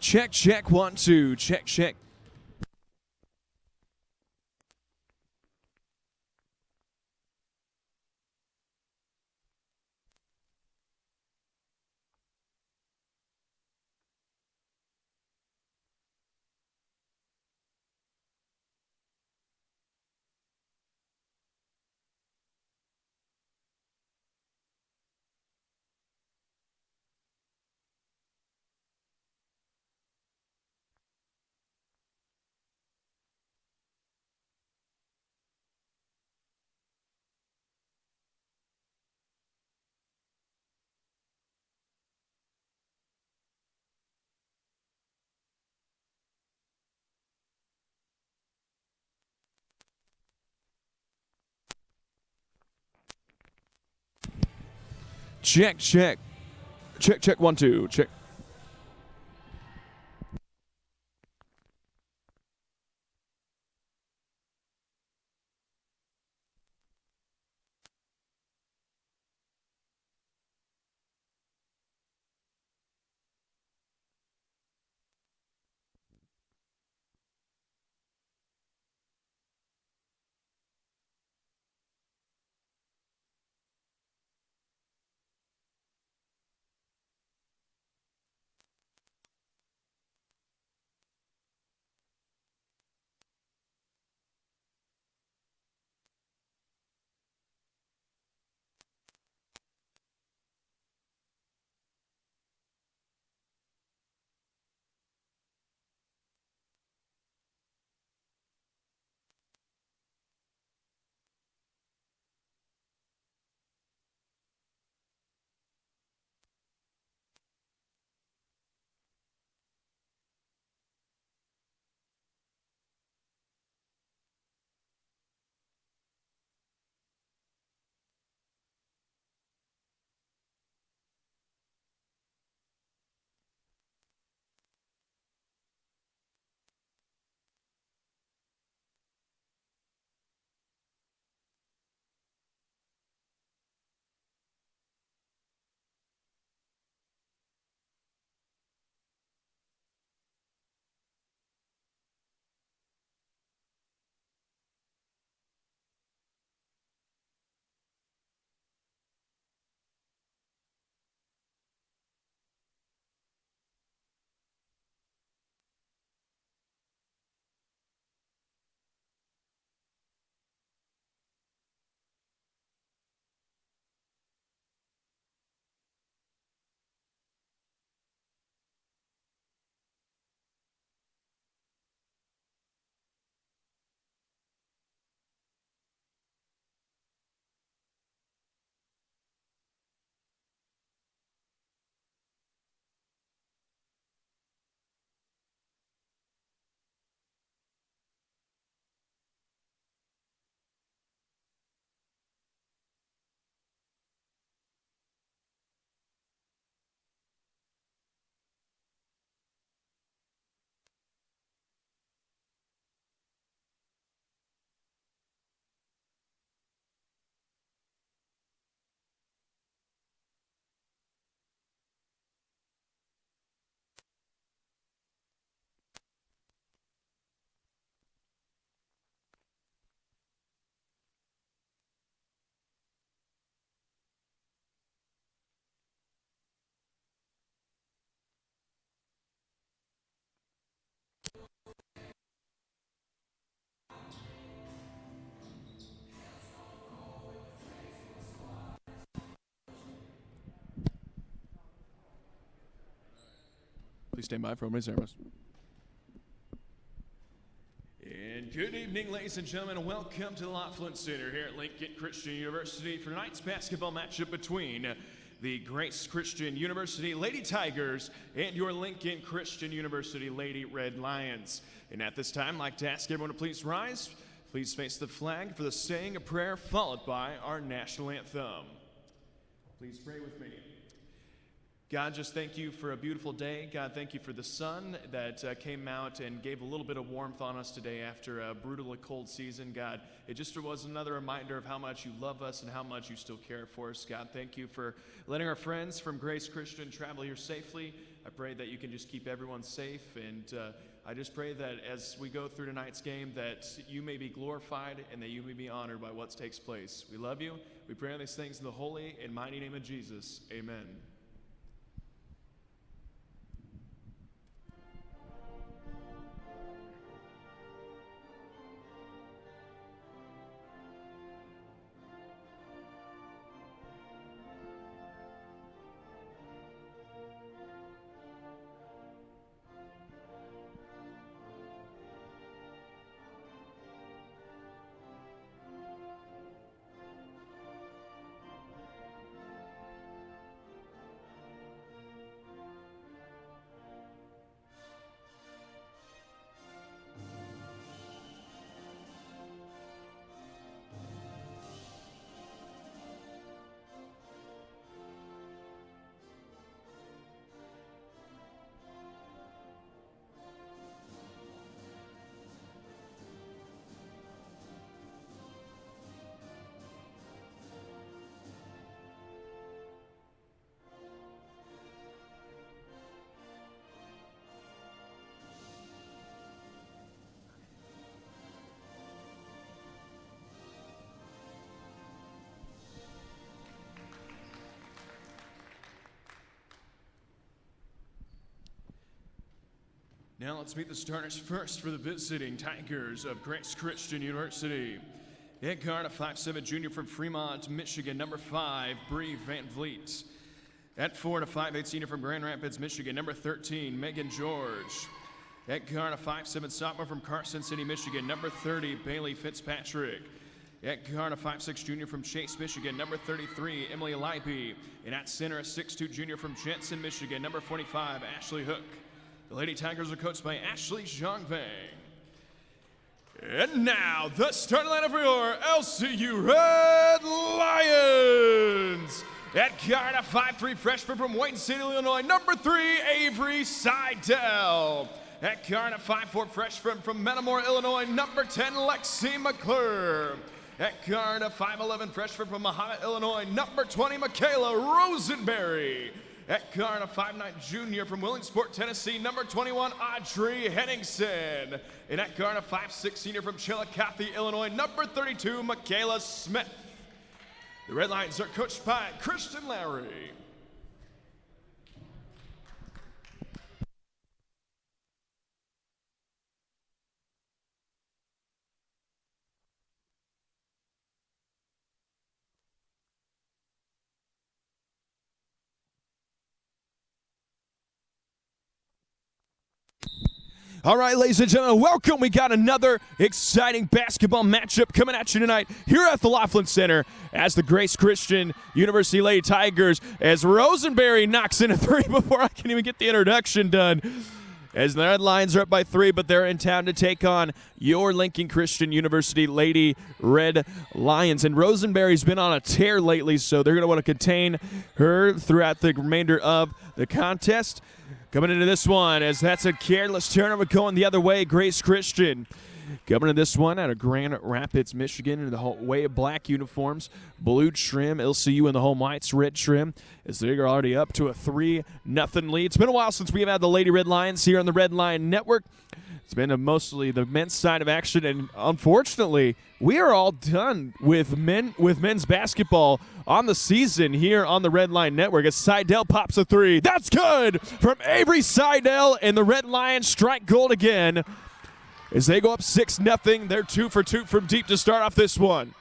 Check, check, 1, 2. Check, check. Check, check. Check, check, 1, 2. Check. Please stand by for opening ceremony. And good evening, ladies and gentlemen. Welcome to the Laughlin Center here at Lincoln Christian University for tonight's basketball matchup between the Grace Christian University Lady Tigers and your Lincoln Christian University Lady Red Lions. And at this time, I'd like to ask everyone to please rise. Please face the flag for the saying a prayer followed by our national anthem. Please pray with me. God, just thank you for a beautiful day. God, thank you for the sun that came out and gave a little bit of warmth on us today after a brutally cold season. God, it just was another reminder of how much you love us and how much you still care for us. God, thank you for letting our friends from Grace Christian travel here safely. I pray that you can just keep everyone safe, and I just pray that as we go through tonight's game that you may be glorified and that you may be honored by what takes place. We love you. We pray all these things in the holy and mighty name of Jesus. Amen. Now let's meet the starters first for the visiting Tigers of Grace Christian University. At guard, a 5'7" junior from Fremont, Michigan, number 5, Bree Van Vliet. At forward, a 5'8" senior from Grand Rapids, Michigan, number 13, Megan George. At guard, a 5'7" sophomore from Carson City, Michigan, number 30, Bailey Fitzpatrick. At guard, a 5'6" junior from Chase, Michigan, number 33, Emily Leiby. And at center, a 6'2" junior from Jensen, Michigan, number 45, Ashley Hook. The Lady Tigers are coached by Ashley Zhangvang. And now, the starting lineup for your LCU Red Lions. At guard, a 5'3" freshman from Wayne City, Illinois, number 3, Avery Seidel. At guard, a 5'4" freshman from Metamora, Illinois, number 10, Lexi McClure. At guard, a 5'11" freshman from Mahomet, Illinois, number 20, Michaela Rosenberry. At guard, a 5'9" junior from Willingsport, Tennessee, number 21, Audrey Henningsen. And at guard, a 5'6" senior from Chillicothe, Illinois, number 32, Michaela Smith. The Red Lions are coached by Christian Lowry. All right, ladies and gentlemen, welcome. We got another exciting basketball matchup coming at you tonight here at the Laughlin Center as the Grace Christian University Lady Tigers, as Rosenberry knocks in a 3 before I can even get the introduction done. As the Red Lions are up by 3, but they're in town to take on your Lincoln Christian University Lady Red Lions. And Rosenberry's been on a tear lately, so they're going to want to contain her throughout the remainder of the contest. Coming into this one, as that's a careless turnover going the other way, Grace Christian. Coming into this one out of Grand Rapids, Michigan, in the whole way of black uniforms, blue trim, LCU in the home whites, red trim, as they're already up to a 3-0 lead. It's been a while since we've had the Lady Red Lions here on the Red Lion Network. It's been mostly the men's side of action, and unfortunately, we are all done with men's basketball on the season here on the Red Line Network as Seidel pops a 3. That's good from Avery Seidel, and the Red Lions strike gold again as they go up 6-0. They're 2 for 2 from deep to start off this one.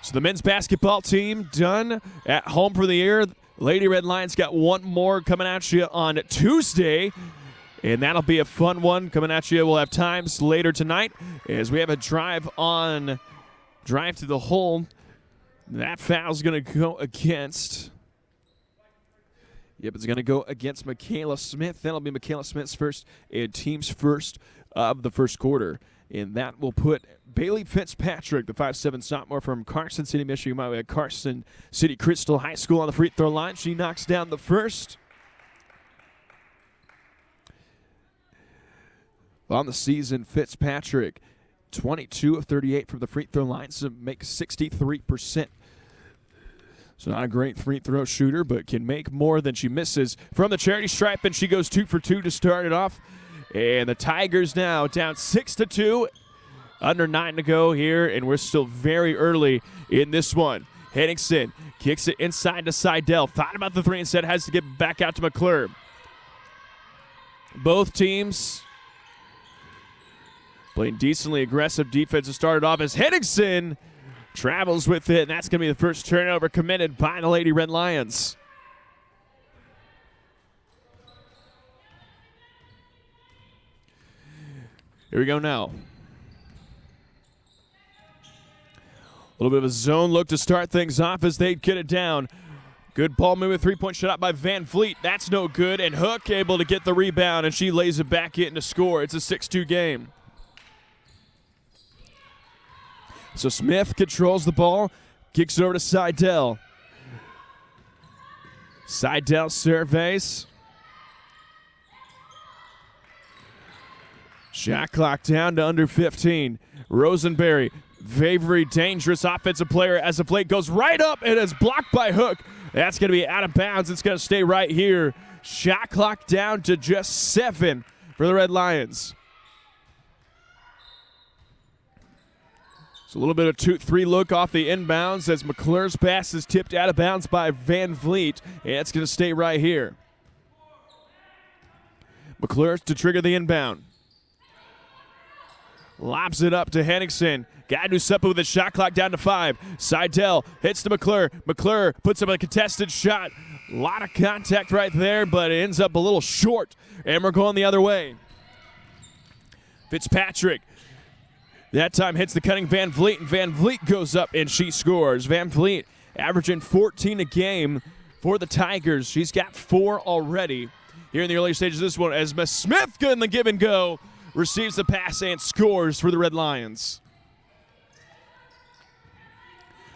So the men's basketball team done at home for the year. Lady Red Lions got one more coming at you on Tuesday, and that'll be a fun one coming at you. We'll have times later tonight as we have a drive to the hole. That foul's going to go against. Yep, it's going to go against Michaela Smith. That'll be Michaela Smith's first and team's first of the first quarter. And that will put Bailey Fitzpatrick, the 5'7" sophomore from Carson City, Michigan, by way of Carson City Crystal High School, on the free throw line. She knocks down the first. On the season, Fitzpatrick, 22 of 38 from the free throw line, so makes 63%. So not a great free throw shooter, but can make more than she misses from the charity stripe, and she goes 2 for 2 to start it off. And the Tigers now down 6-2, under 9 to go here, and we're still very early in this one. Henningsen kicks it inside to Seidel. Thought about the 3 instead, has to get back out to McClure. Both teams playing decently aggressive defense to start it off as Henningsen travels with it, and that's going to be the first turnover committed by the Lady Red Lions. Here we go now. A little bit of a zone look to start things off as they get it down. Good ball movement, 3-point shot out by Van Vliet. That's no good, and Hook able to get the rebound, and she lays it back in to score. It's a 6-2 game. So Smith controls the ball, kicks it over to Seidel. Seidel surveys. Shot clock down to under 15. Rosenberry, very dangerous offensive player as the plate goes right up and is blocked by Hook. That's going to be out of bounds. It's going to stay right here. Shot clock down to just 7 for the Red Lions. So a little bit of 2-3 look off the inbounds as McClure's pass is tipped out of bounds by Van Vliet, and it's going to stay right here. McClure to trigger the inbound. Lobs it up to Henningsen. Got to do something with the shot clock down to 5. Seidel hits to McClure. McClure puts up a contested shot. A lot of contact right there, but it ends up a little short, and we're going the other way. Fitzpatrick that time hits the cutting Van Vliet, and Van Vliet goes up and she scores. Van Vliet averaging 14 a game for the Tigers. She's got 4 already here in the early stages of this one as Miss Smith good in the give and go, receives the pass and scores for the Red Lions.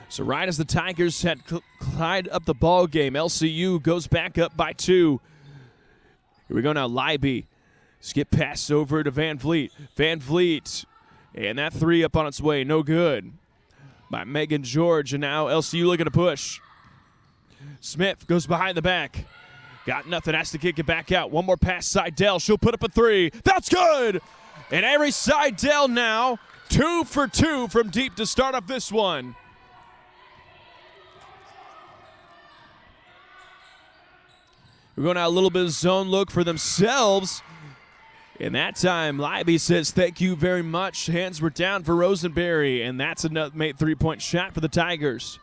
So right as the Tigers had climbed up the ball game, LCU goes back up by 2. Here we go now, Leiby. Skip pass over to Van Vliet. Van Vliet, and that 3 up on its way, no good. By Megan George, and now LCU looking to push. Smith goes behind the back. Got nothing, has to kick it back out. One more pass, Seidel. She'll put up a 3. That's good! And Avery Seidel now 2 for 2 from deep to start up this one. We're going out a little bit of zone look for themselves. And that time, Leiby says, thank you very much. Hands were down for Rosenberry, and that's another 3-point shot for the Tigers.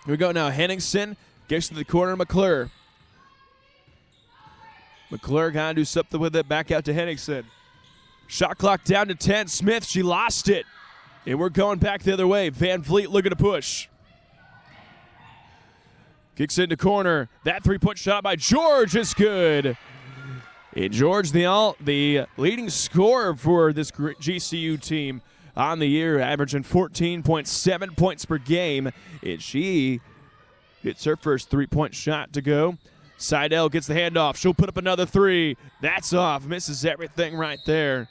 Here we go now. Henningsen gets to the corner. McClure. McClure got to do something with it. Back out to Henningsen. Shot clock down to 10. Smith, she lost it. And we're going back the other way. Van Vliet looking to push. Kicks into corner. That 3-point shot by George is good. And George, the leading scorer for this GCU team on the year, averaging 14.7 points per game. And she gets her first 3-point shot to go. Seidel gets the handoff. She'll put up another 3. That's off. Misses everything right there.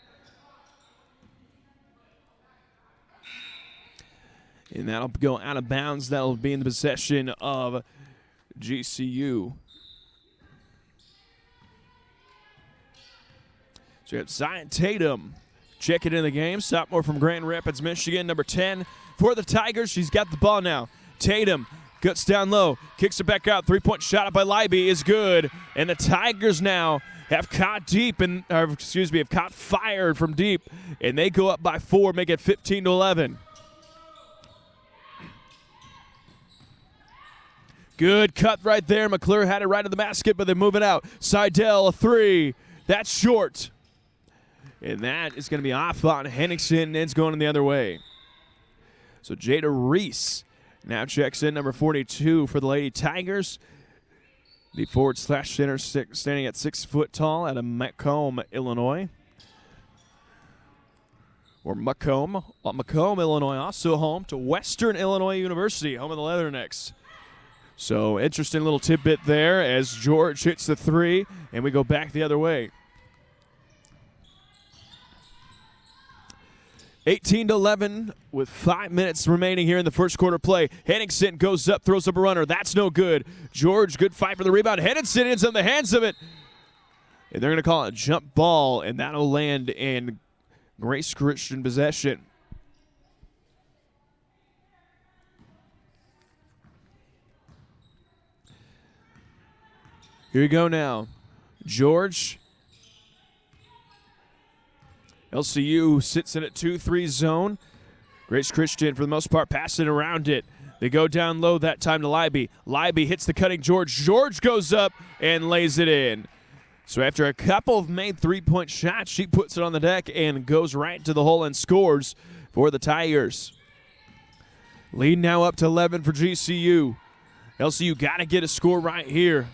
And that'll go out of bounds. That'll be in the possession of GCU. So you have Zion Tatum checking in the game. Sophomore from Grand Rapids, Michigan, number 10 for the Tigers. She's got the ball now. Tatum cuts down low, kicks it back out. 3-point shot up by Leiby is good. And the Tigers now have caught have caught fire from deep. And they go up by 4, make it 15-11. Good cut right there. McClure had it right in the basket, but they're moving out. Seidel, a 3. That's short. And that is going to be off on Henningsen, and it's going the other way. So Jada Reese now checks in, number 42 for the Lady Tigers. The forward/center standing at 6 foot tall out of Macomb, Illinois. Or Macomb, Illinois, also home to Western Illinois University, home of the Leathernecks. So interesting little tidbit there as George hits the three, and we go back the other way. 18-11 with 5 minutes remaining here in the first quarter play. Henningsen goes up, throws up a runner. That's no good. George, good fight for the rebound. Henningsen ends in the hands of it. And they're going to call it a jump ball, and that'll land in Grace Christian possession. Here we go now. George. LCU sits in a 2-3 zone. Grace Christian, for the most part, passing around it. They go down low that time to Leiby. Leiby hits the cutting George. George goes up and lays it in. So after a couple of made three-point shots, she puts it on the deck and goes right to the hole and scores for the Tigers. Lead now up to 11 for GCU. LCU got to get a score right here.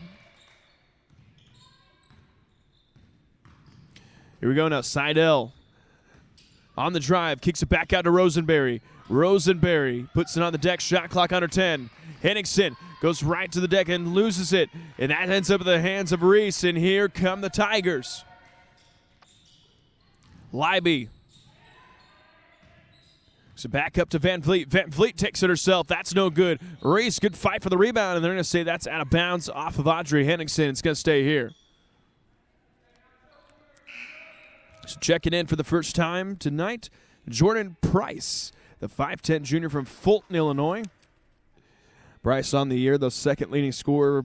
Here we go now. Seidel on the drive, kicks it back out to Rosenberry. Rosenberry puts it on the deck, shot clock under 10. Henningsen goes right to the deck and loses it. And that ends up in the hands of Reese, and here come the Tigers. Leiby. So back up to Van Vliet. Van Vliet takes it herself. That's no good. Reese, good fight for the rebound, and they're going to say that's out of bounds off of Audrey Henningsen. It's going to stay here. So checking in for the first time tonight, Jordan Price, the 5'10 junior from Fulton, Illinois. Price on the year, the second leading scorer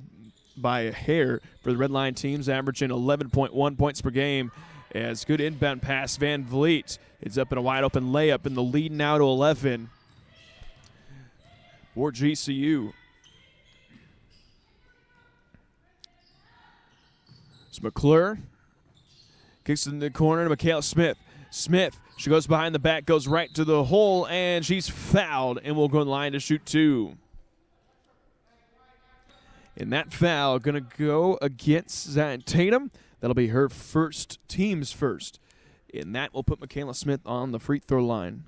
by a hair for the Red Line teams, averaging 11.1 points per game. As good inbound pass, Van Vliet is up in a wide open layup, and the lead now to 11 for GCU. It's McClure. Kicks it in the corner to Michaela Smith. Smith, she goes behind the back, goes right to the hole, and she's fouled and will go in line to shoot two. And that foul going to go against Zion Tatum. That'll be her first, team's first. And that will put Michaela Smith on the free throw line.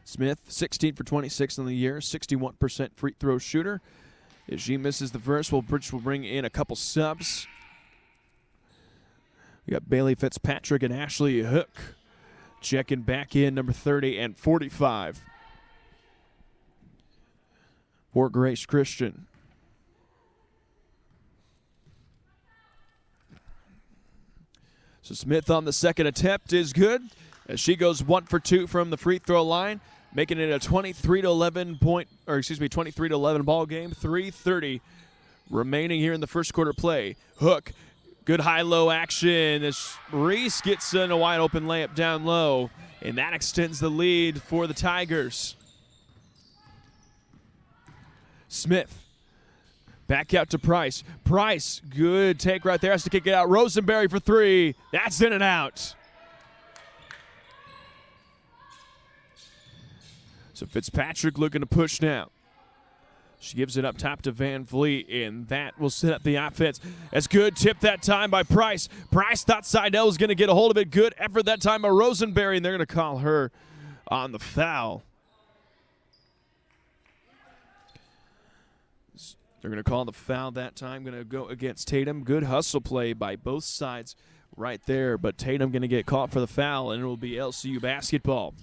Smith, 16 for 26 on the year, 61% free throw shooter. If she misses the first, will bring in a couple subs. We got Bailey Fitzpatrick and Ashley Hook checking back in, number 30 and 45. For Grace Christian. So Smith on the second attempt is good as she goes 1 for 2 from the free throw line, making it a 23-11 ball game. 3:30 remaining here in the first quarter play. Hook. Good high-low action as Reese gets in a wide-open layup down low, and that extends the lead for the Tigers. Smith, back out to Price. Price, good take right there, has to kick it out. Rosenberry for three. That's in and out. So Fitzpatrick looking to push now. She gives it up top to Van Vliet, and that will set up the offense. That's good tip that time by Price. Price thought Seidel was going to get a hold of it. Good effort that time by Rosenberry, and they're going to call her on the foul. They're going to call the foul that time. Going to go against Tatum. Good hustle play by both sides right there, but Tatum going to get caught for the foul, and it will be LCU basketball.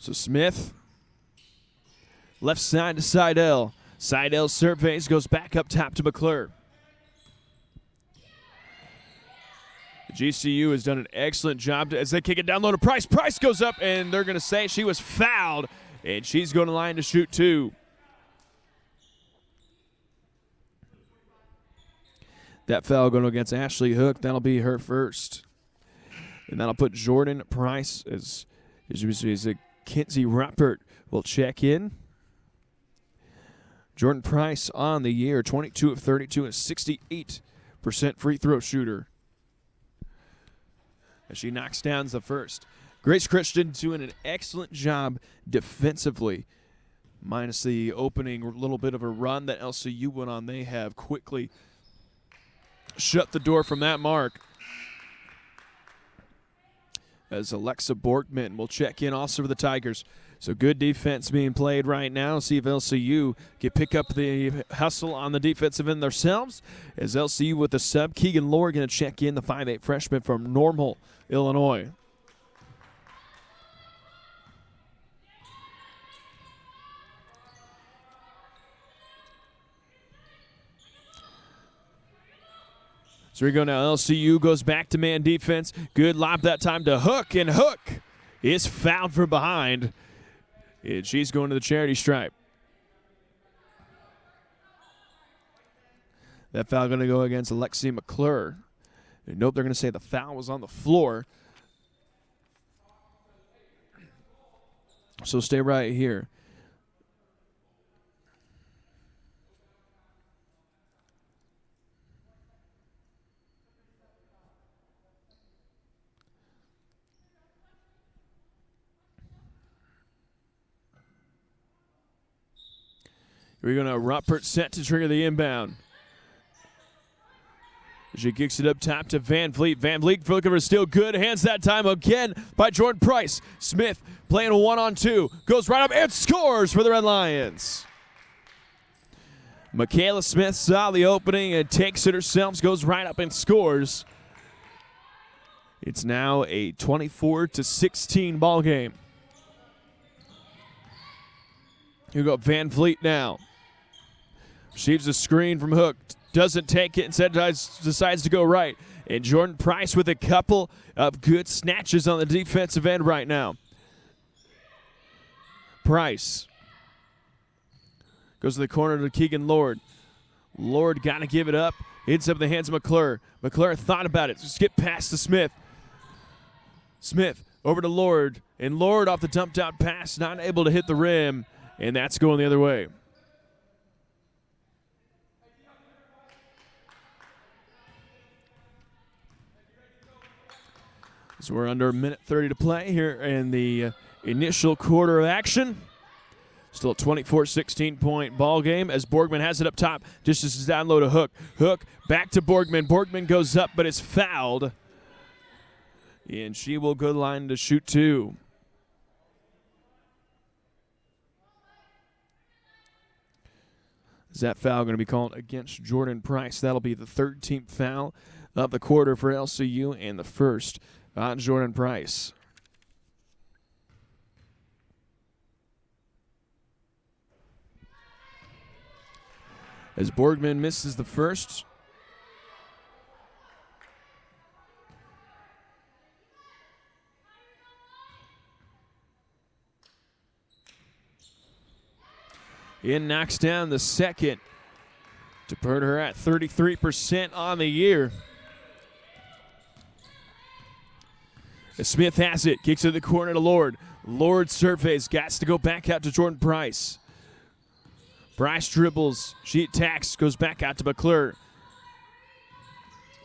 So Smith, left side to Seidel. Seidel surveys, goes back up top to McClure. The GCU has done an excellent job as they kick it down low to Price. Price goes up, and they're going to say she was fouled, and she's going to line to shoot two. That foul going against Ashley Hook. That'll be her first. And that'll put Jordan Price as a Kinsey Ruppert will check in. Jordan Price on the year, 22 of 32 and 68% free throw shooter. As she knocks down the first. Grace Christian doing an excellent job defensively. Minus the opening little bit of a run that LCU went on, they have quickly shut the door from that mark. As Alexa Borgman will check in also for the Tigers. So good defense being played right now. See if LCU can pick up the hustle on the defensive end themselves. As LCU with the sub, Keegan Lord going to check in, the 5'8 freshman from Normal, Illinois. So we go now. LCU goes back to man defense. Good lob that time to Hook, and Hook is fouled from behind. And she's going to the charity stripe. That foul going to go against Alexi McClure. And nope, they're going to say the foul was on the floor. So stay right here. We're going to Ruppert set to trigger the inbound. She kicks it up top to Van Vliet. Van Vliet looking for still good. Hands that time again by Jordan Price. Smith playing a 1-on-2. Goes right up and scores for the Red Lions. Michaela Smith saw the opening and takes it herself. Goes right up and scores. It's now a 24-16 ball game. Here we go Van Vliet now. Receives a screen from Hook. Doesn't take it. Instead decides to go right. And Jordan Price with a couple of good snatches on the defensive end right now. Price goes to the corner to Keegan Lord. Lord got to give it up. Ends up in the hands of McClure. McClure thought about it. Just get past to Smith. Smith over to Lord. And Lord off the dumped out pass. Not able to hit the rim. And that's going the other way. So we're under a minute 30 to play here in the initial quarter of action. Still a 24-16 point ball game as Borgman has it up top. Dishes down low to Hook. Hook back to Borgman. Borgman goes up but is fouled. And she will go to the line to shoot two. Is that foul going to be called against Jordan Price? That'll be the 13th foul of the quarter for LCU and the first on Jordan Price. As Borgman misses the first. In knocks down the second to put her at 33% on the year. As Smith has it, kicks to the corner to Lord. Lord surveys, got to go back out to Jordan Price. Price dribbles, she attacks, goes back out to McClure.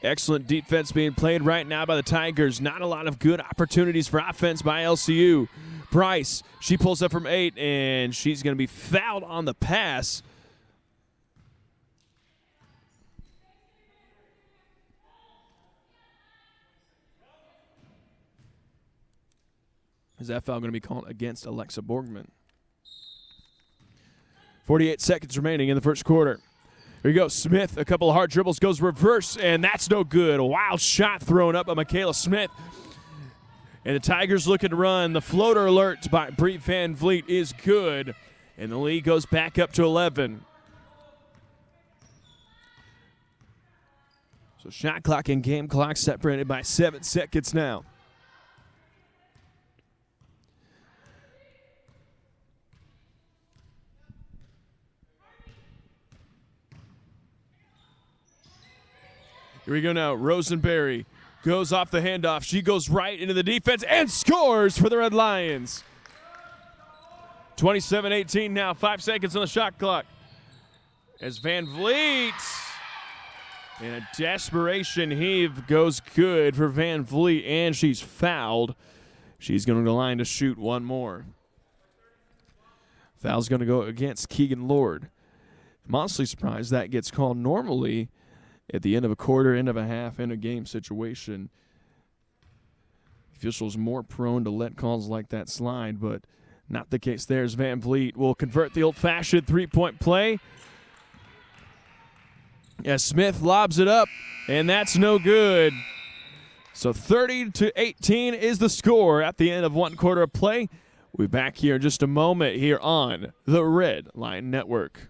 Excellent defense being played right now by the Tigers. Not a lot of good opportunities for offense by LCU. Price, she pulls up from 8, and she's going to be fouled on the pass. Is that foul going to be called against Alexa Borgman? 48 seconds remaining in the first quarter. Here you go, Smith, a couple of hard dribbles, goes reverse, and that's no good. A wild shot thrown up by Michaela Smith. And the Tigers looking to run. The floater alert by Bree Van Vliet is good. And the lead goes back up to 11. So shot clock and game clock separated by 7 seconds now. Here we go now. Rosenberry goes off the handoff. She goes right into the defense and scores for the Red Lions. 27-18 now. 5 seconds on the shot clock. As Van Vliet, in a desperation heave, goes good for Van Vliet, and she's fouled. She's going to the line to shoot one more. Foul's going to go against Keegan Lord. I'm honestly surprised that gets called. Normally, at the end of a quarter, end of a half, in a game situation, officials more prone to let calls like that slide, but not the case there, as Van Vliet will convert the old-fashioned three-point play. Yeah, Smith lobs it up, and that's no good. So 30-18 is the score at the end of one quarter of play. We'll be back here in just a moment here on the Red Line Network.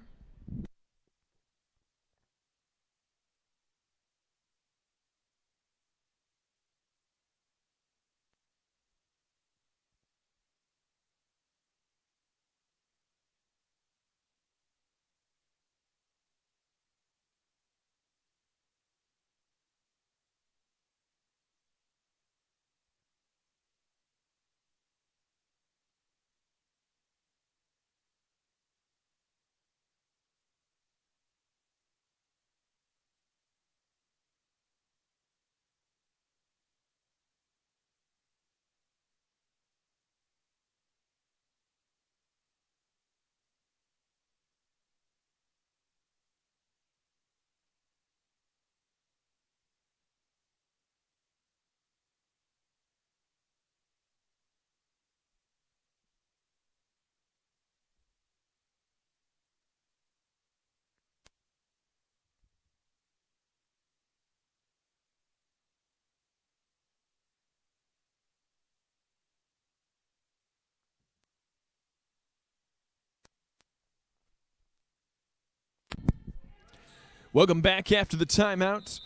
Welcome back after the timeout.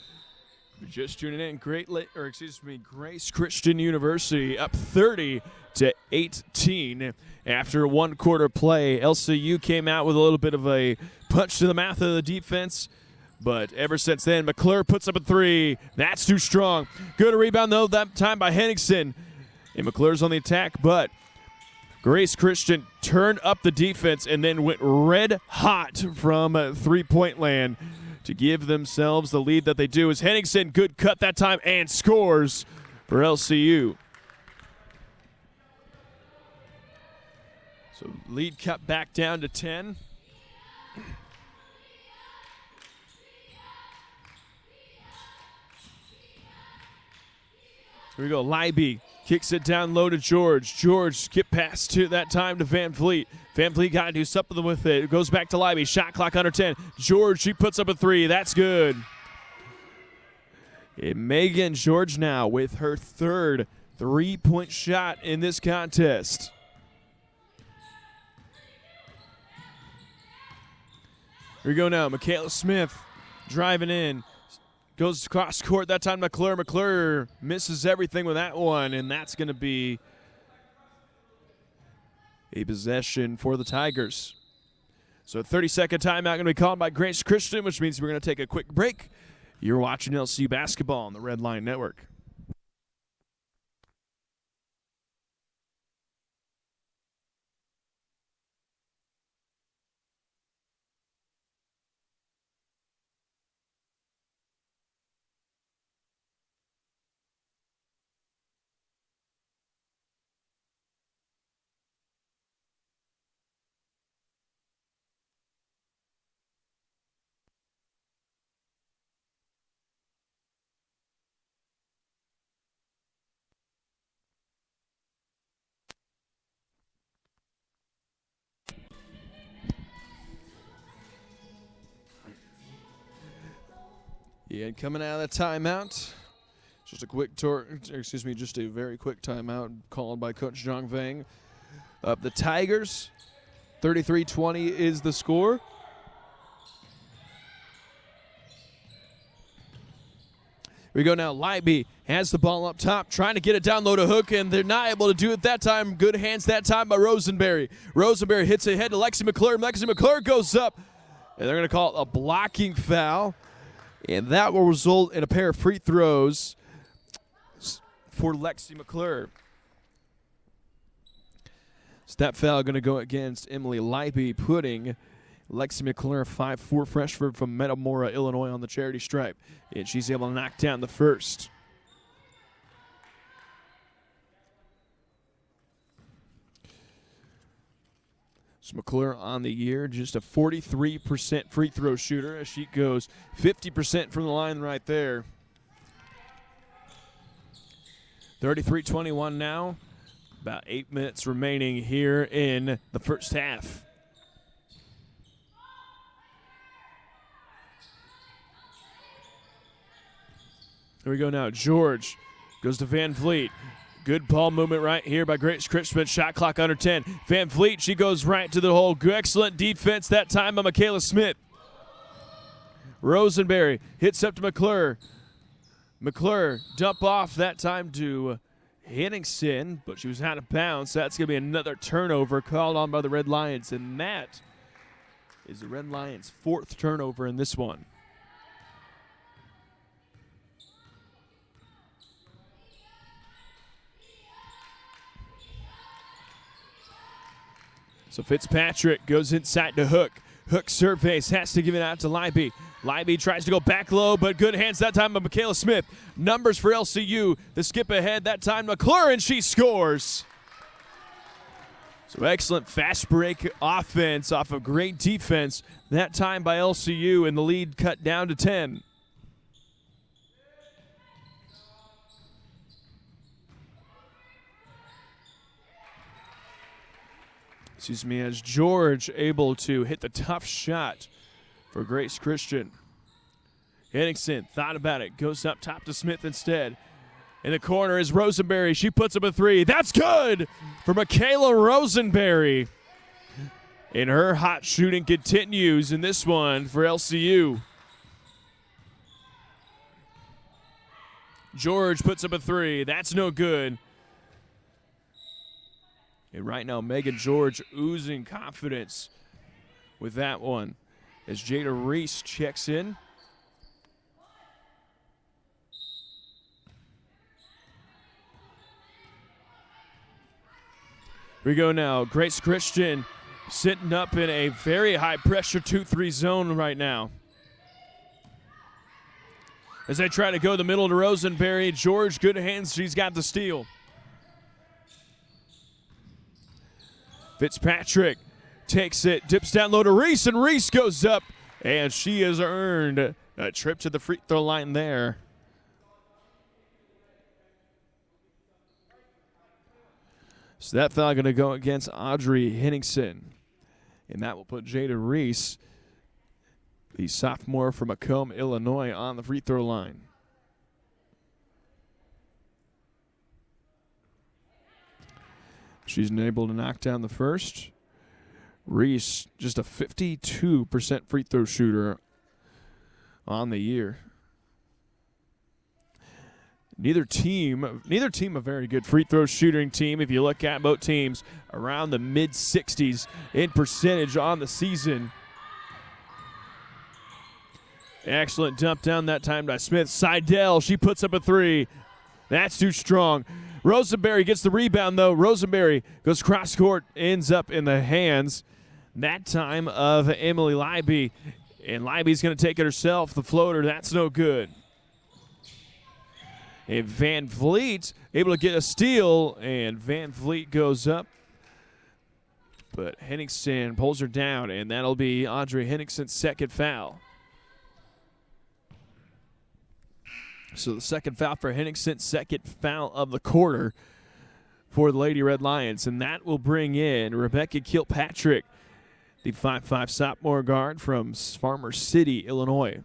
Just tuning in, Grace Christian University up 30-18 after one quarter play. LCU came out with a little bit of a punch to the mouth of the defense, but ever since then, McClure puts up a three. That's too strong. Good rebound though that time by Henningsen, and McClure's on the attack, but Grace Christian turned up the defense and then went red hot from three-point land to give themselves the lead that they do. As Henningsen, good cut that time, and scores for LCU. So lead cut back down to 10. Here we go, Leiby kicks it down low to George. George skip pass to that time to Van Vliet. Van Vliet got to do something with it. It goes back to Leiby. Shot clock under 10. George, she puts up a three. That's good. And Megan George now with her third three-point shot in this contest. Here we go now. Michaela Smith driving in. Goes across court that time. McClure. McClure misses everything with that one, and that's going to be a possession for the Tigers. So a 30-second timeout going to be called by Grace Christian, which means we're going to take a quick break. You're watching LCU basketball on the Red Line Network. Yeah, coming out of the timeout, just a very quick timeout called by Coach Zhang Vang. The Tigers, 33-20 is the score. Here we go now. Leiby has the ball up top, trying to get it down low to Hook, and they're not able to do it that time. Good hands that time by Rosenberry. Rosenberry hits ahead to Lexi McClure. Lexi McClure goes up, and they're going to call it a blocking foul. And that will result in a pair of free throws for Lexi McClure. Step foul going to go against Emily Leiby, putting Lexi McClure, 5'4" freshman from Metamora, Illinois, on the charity stripe. And she's able to knock down the first. So McClure on the year, just a 43% free throw shooter as she goes 50% from the line right there. 33-21 now. About 8 minutes remaining here in the first half. Here we go now. George goes to Van Vliet. Good ball movement right here by Grace Christman. Shot clock under 10. Van Vliet, she goes right to the hole. Excellent defense that time by Michaela Smith. Rosenberry hits up to McClure. McClure dump off that time to Henningsen, but she was out of bounds. So that's going to be another turnover called on by the Red Lions, and that is the Red Lions' 4th turnover in this one. So Fitzpatrick goes inside to Hook. Hook surveys, has to give it out to Leiby. Leiby tries to go back low, but good hands that time by Michaela Smith. Numbers for LCU. The skip ahead that time, McClure, and she scores. So excellent fast break offense off of great defense that time by LCU, and the lead cut down to 10. Excuse me, as George able to hit the tough shot for Grace Christian. Henningsen thought about it, goes up top to Smith instead. In the corner is Rosenberry. She puts up a 3. That's good for Michaela Rosenberry. And her hot shooting continues in this one for LCU. George puts up a 3. That's no good. And right now, Megan George oozing confidence with that one as Jada Reese checks in. Here we go now. Grace Christian sitting up in a very high-pressure 2-3 zone right now. As they try to go the middle to Rosenberry, George, good hands. She's got the steal. Fitzpatrick takes it, dips down low to Reese, and Reese goes up, and she has earned a trip to the free throw line there. So that foul going to go against Audrey Henningsen, and that will put Jada Reese, the sophomore from Macomb, Illinois, on the free throw line. She's able to knock down the first. Reese, just a 52% free throw shooter on the year. Neither team a very good free throw shooting team. If you look at both teams, around the mid-60s in percentage on the season. Excellent dump down that time by Smith. Seidel, she puts up a 3. That's too strong. Rosenberry gets the rebound, though. Rosenberry goes cross-court, ends up in the hands, that time, of Emily Leiby. And Leiby's going to take it herself. The floater, that's no good. And Van Vliet able to get a steal, and Van Vliet goes up. But Henningsen pulls her down, and that'll be Audrey Henningsen's second foul. So the second foul for Henningsen, second foul of the quarter for the Lady Red Lions. And that will bring in Rebecca Kilpatrick, the 5'5" sophomore guard from Farmer City, Illinois.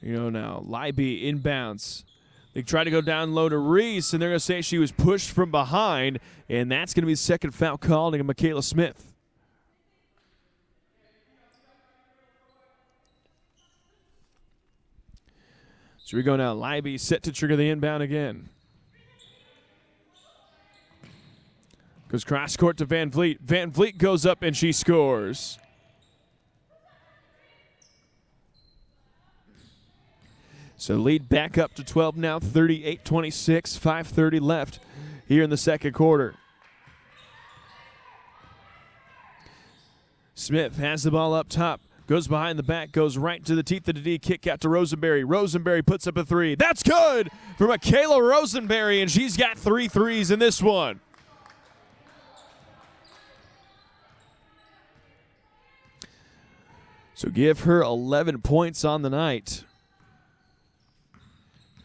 You know now, Leiby inbounds. They try to go down low to Reese, and they're going to say she was pushed from behind, and that's going to be the second foul called on Michaela Smith. So we go now. Leiby set to trigger the inbound again. Goes cross court to Van Vliet. Van Vliet goes up and she scores. So lead back up to 12 now, 38-26, 5:30 left here in the second quarter. Smith has the ball up top. Goes behind the back, goes right to the teeth of the D. Kick out to Rosenberry. Rosenberry puts up a three. That's good for Michaela Rosenberry, and she's got 3 threes in this one. So give her 11 points on the night,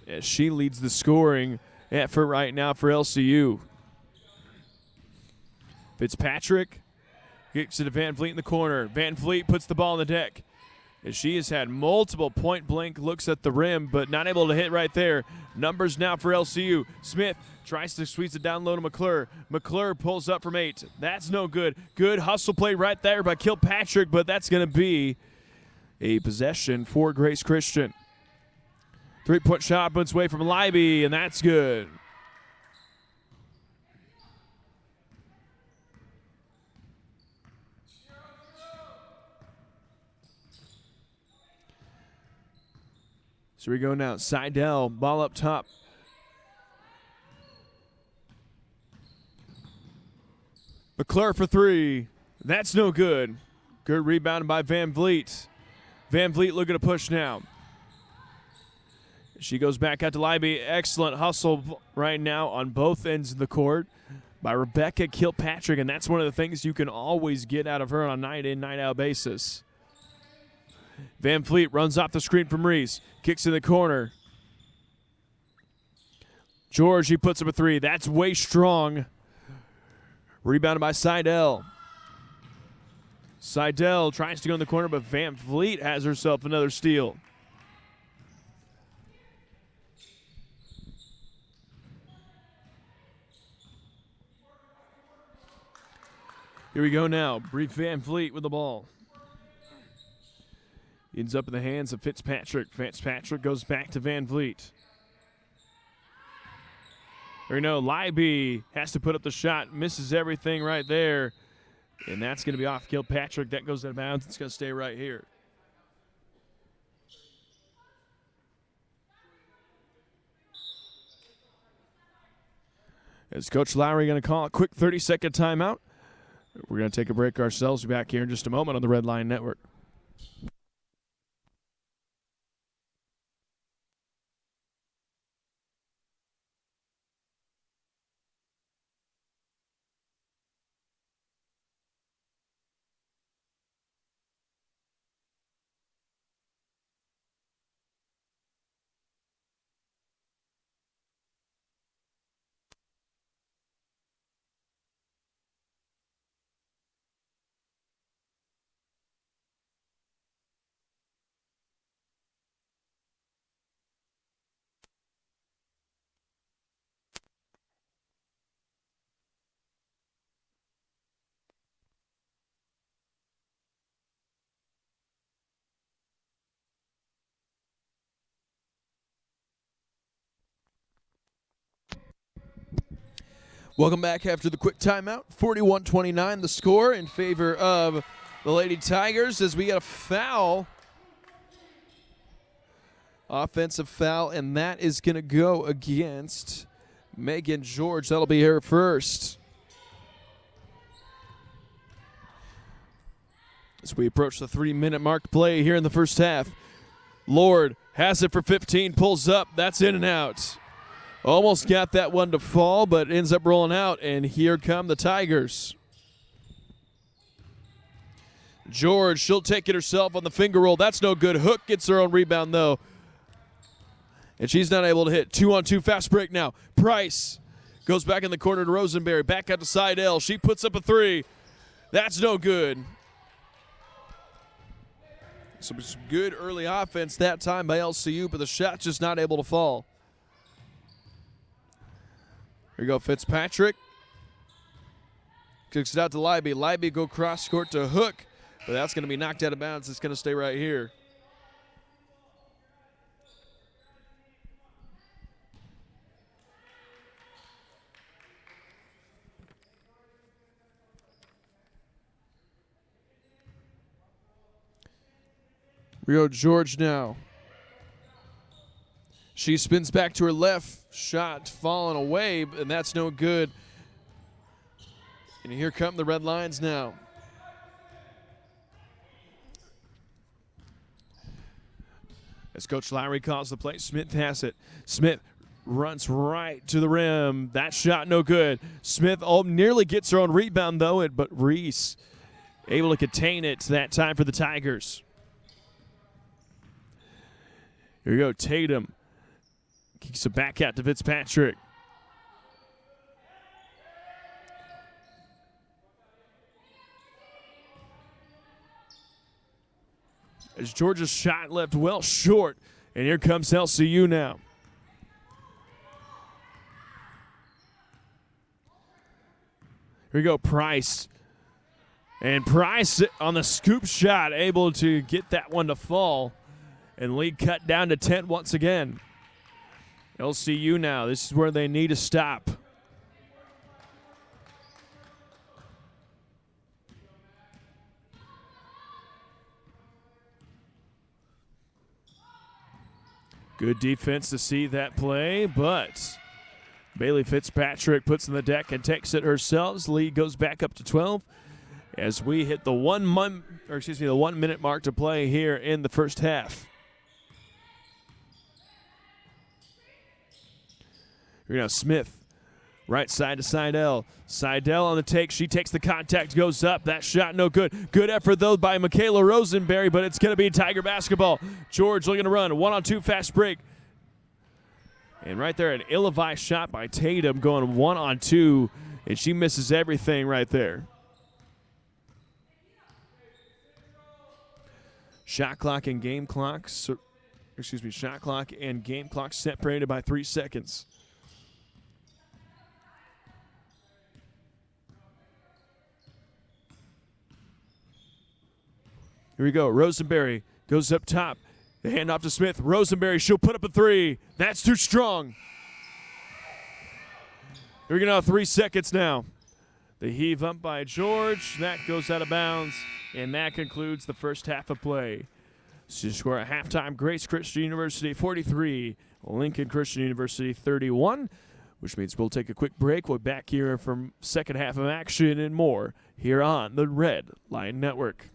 as she leads the scoring effort right now for LCU. Fitzpatrick kicks it to Van Vliet in the corner. Van Vliet puts the ball on the deck, as she has had multiple point-blank looks at the rim, but not able to hit right there. Numbers now for LCU. Smith tries to squeeze it down low to McClure. McClure pulls up from 8. That's no good. Good hustle play right there by Kilpatrick, but that's going to be a possession for Grace Christian. 3-point shot puts away from Libby, and that's good. So we go now. Seidel, ball up top. McClure for 3. That's no good. Good rebound by Van Vliet. Van Vliet looking to push now. She goes back out to Libby. Excellent hustle right now on both ends of the court by Rebecca Kilpatrick, and that's one of the things you can always get out of her on a night-in, night-out basis. Van Vliet runs off the screen from Reese. Kicks in the corner. George, he puts up a 3. That's way strong. Rebounded by Seidel. Seidel tries to go in the corner, but Van Vliet has herself another steal. Here we go now. Brief Van Vliet with the ball. Ends up in the hands of Fitzpatrick. Fitzpatrick goes back to Van Vliet. There we go. Libby has to put up the shot. Misses everything right there. And that's going to be off Kilpatrick. That goes out of bounds. It's going to stay right here. Is Coach Lowry going to call a quick 30-second timeout? We're going to take a break ourselves. We'll be back here in just a moment on the Red Line Network. Welcome back after the quick timeout. 41-29 the score in favor of the Lady Tigers as we get a foul. Offensive foul, and that is going to go against Megan George. That'll be her first. As we approach the 3-minute mark play here in the first half. Lord has it for 15, pulls up. That's in and out. Almost got that one to fall, but ends up rolling out, and here come the Tigers. George, she'll take it herself on the finger roll. That's no good. Hook gets her own rebound, though. And she's not able to hit. 2-on-2 fast break now. Price goes back in the corner to Rosenberry. Back out to Seidel. She puts up a 3. That's no good. Some good early offense that time by LCU, but the shot's just not able to fall. Here you go, Fitzpatrick. Kicks it out to Libby. Libby go cross court to Hook, but that's going to be knocked out of bounds. It's going to stay right here. We go George now. She spins back to her left. Shot falling away, and that's no good. And here come the Red Lions now. As Coach Lowry calls the play, Smith has it. Smith runs right to the rim. That shot no good. Smith nearly gets her own rebound, though, but Reese able to contain it that time for the Tigers. Here we go, Tatum. Kicks it back out to Fitzpatrick. As Georgia's shot left well short, and here comes LCU now. Here we go, Price. And Price on the scoop shot, able to get that one to fall. And lead cut down to 10 once again. LCU now, this is where they need to stop. Good defense to see that play, but Bailey Fitzpatrick puts in the deck and takes it herself. Lead goes back up to 12 as we hit the 1 minute mark to play here in the first half. Here now Smith, right side to Seidel. Seidel on the take. She takes the contact, goes up. That shot no good. Good effort, though, by Michaela Rosenberry, but it's going to be Tiger basketball. George looking to run. 1-on-2 fast break. And right there, an ill-advised shot by Tatum going 1-on-2, and she misses everything right there. Shot clock and game clock separated by 3 seconds. Here we go. Rosenberry goes up top. The handoff to Smith. Rosenberry, she'll put up a 3. That's too strong. Here we go now, 3 seconds now. The heave up by George. That goes out of bounds, and that concludes the first half of play. So score at halftime, Grace Christian University 43, Lincoln Christian University 31, which means we'll take a quick break. We'll be back here from second half of action and more here on the Red Line Network.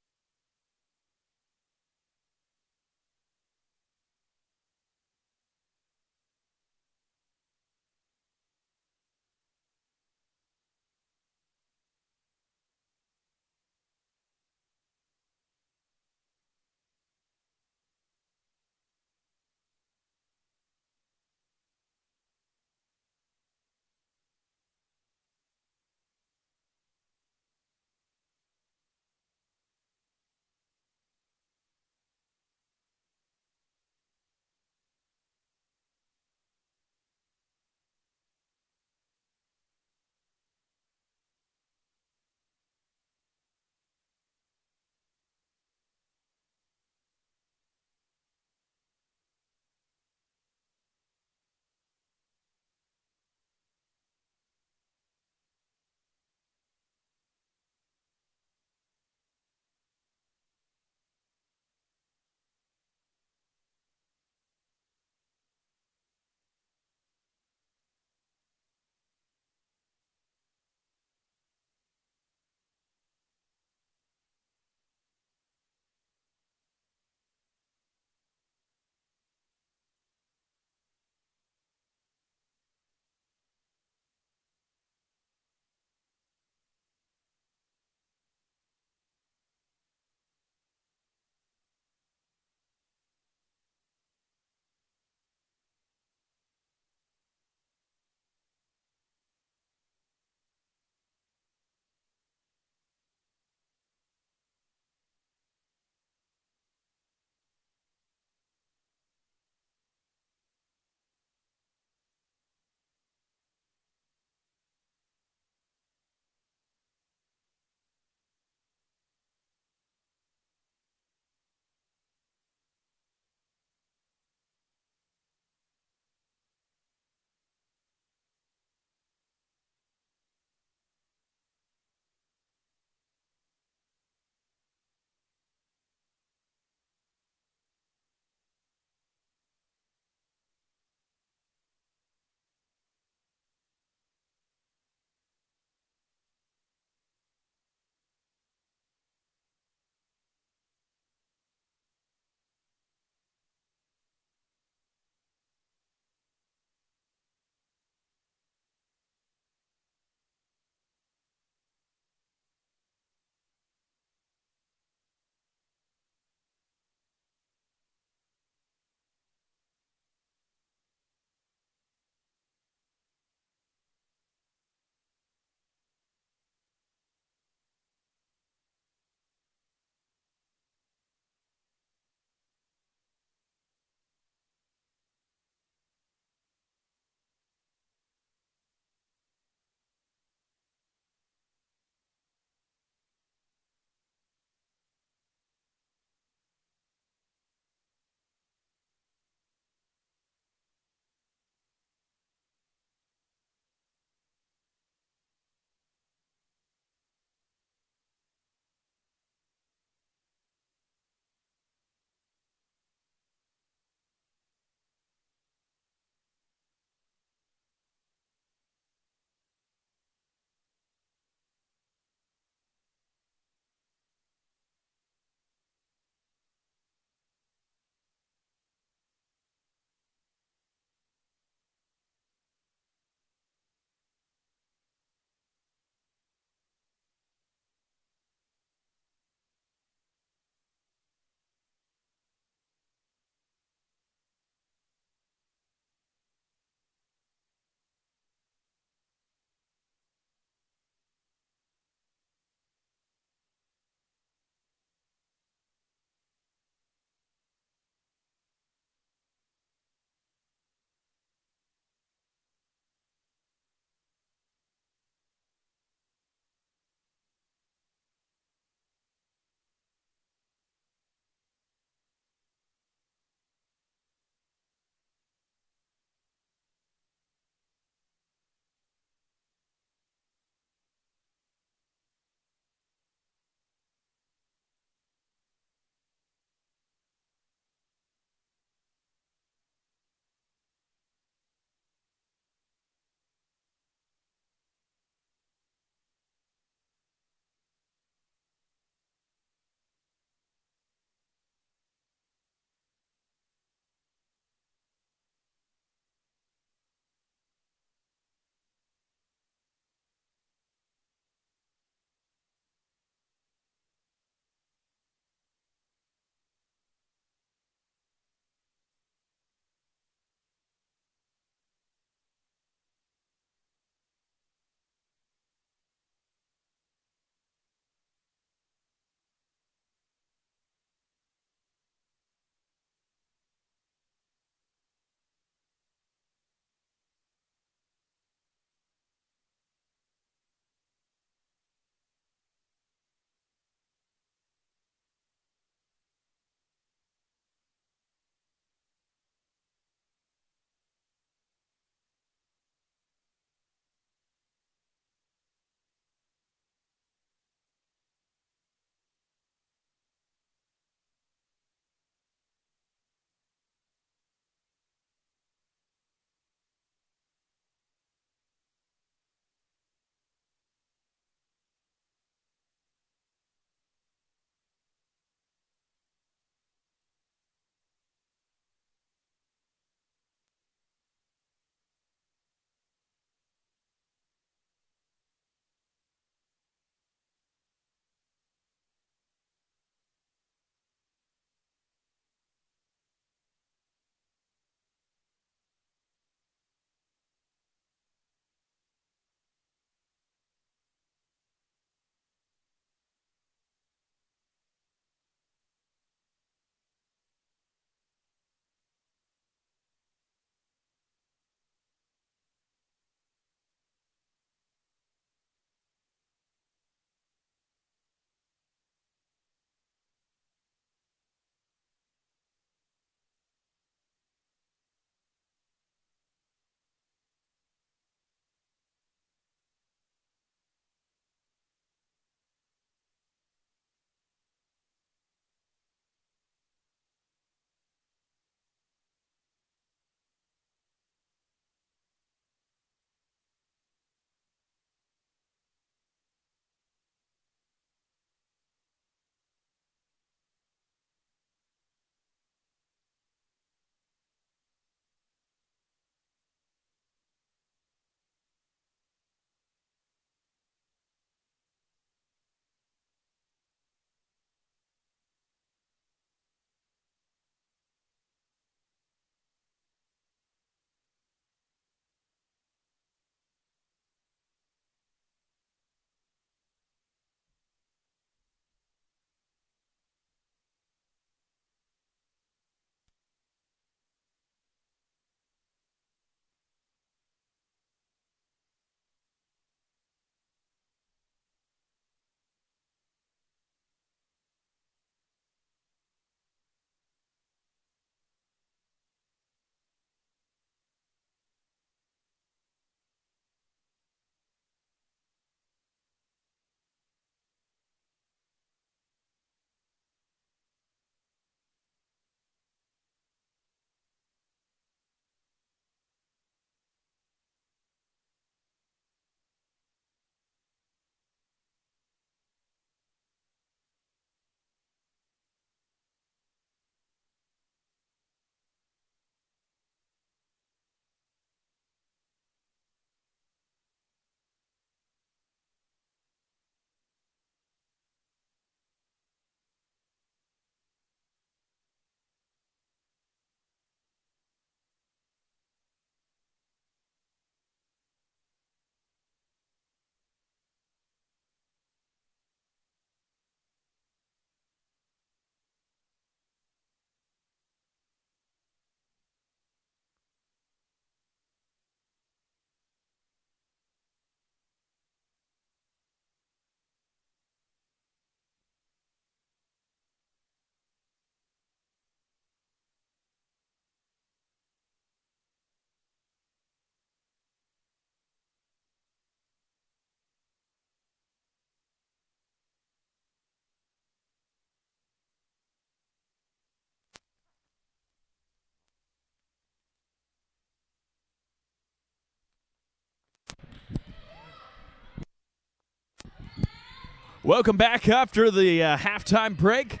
Welcome back after the halftime break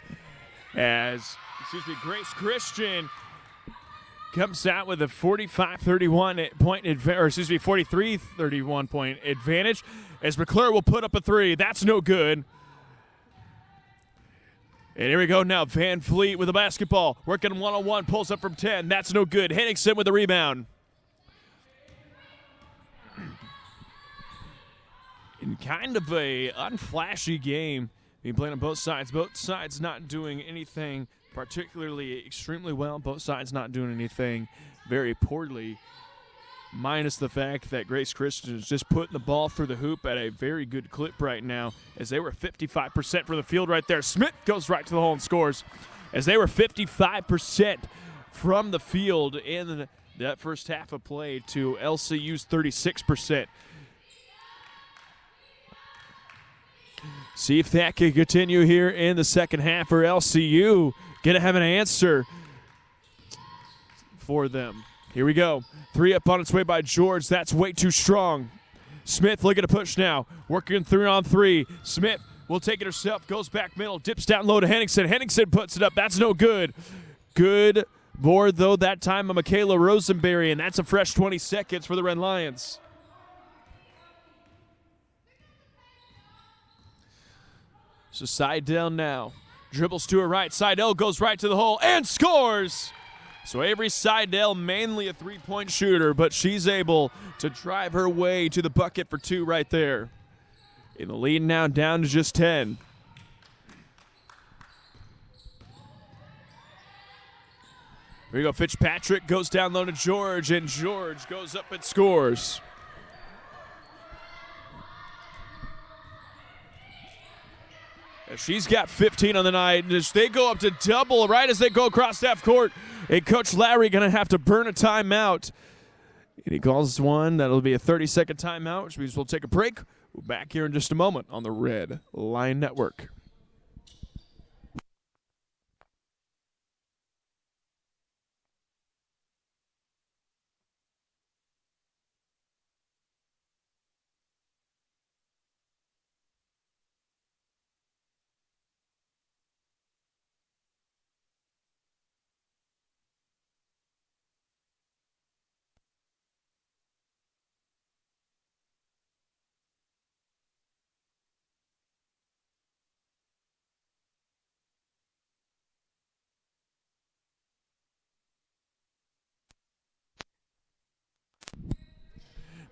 as, Grace Christian comes out with a 43-31 point advantage as McClure will put up a three. That's no good. And here we go now. Van Vliet with the basketball. Working one-on-one. Pulls up from 10. That's no good. Henningsen with the rebound. In kind of a unflashy game being played on both sides. Both sides not doing anything particularly extremely well. Both sides not doing anything very poorly. Minus the fact that Grace Christian is just putting the ball through the hoop at a very good clip right now as they were 55% from the field right there. Smith goes right to the hole and scores as they were 55% from the field in that first half of play to LCU's 36%. See if that can continue here in the second half for LCU. Gonna have an answer for them. Here we go. Three up on its way by George. That's way too strong. Smith looking to push now. Working 3-on-3. Smith will take it herself. Goes back middle. Dips down low to Henningsen. Henningsen puts it up. That's no good. Good board, though, that time of Michaela Rosenberry, and that's a fresh 20 seconds for the Red Lions. So Seidel now. Dribbles to her right. Seidel goes right to the hole and scores! So Avery Seidel, mainly a three-point shooter, but she's able to drive her way to the bucket for two right there. In the lead now down to just 10. Here we go. Fitzpatrick goes down low to George, and George goes up and scores. She's got 15 on the night. They go up to double right as they go across half court. And Coach Lowry going to have to burn a timeout. And he calls one. That'll be a 30-second timeout, which means we'll take a break. We're back here in just a moment on the Red Line Network.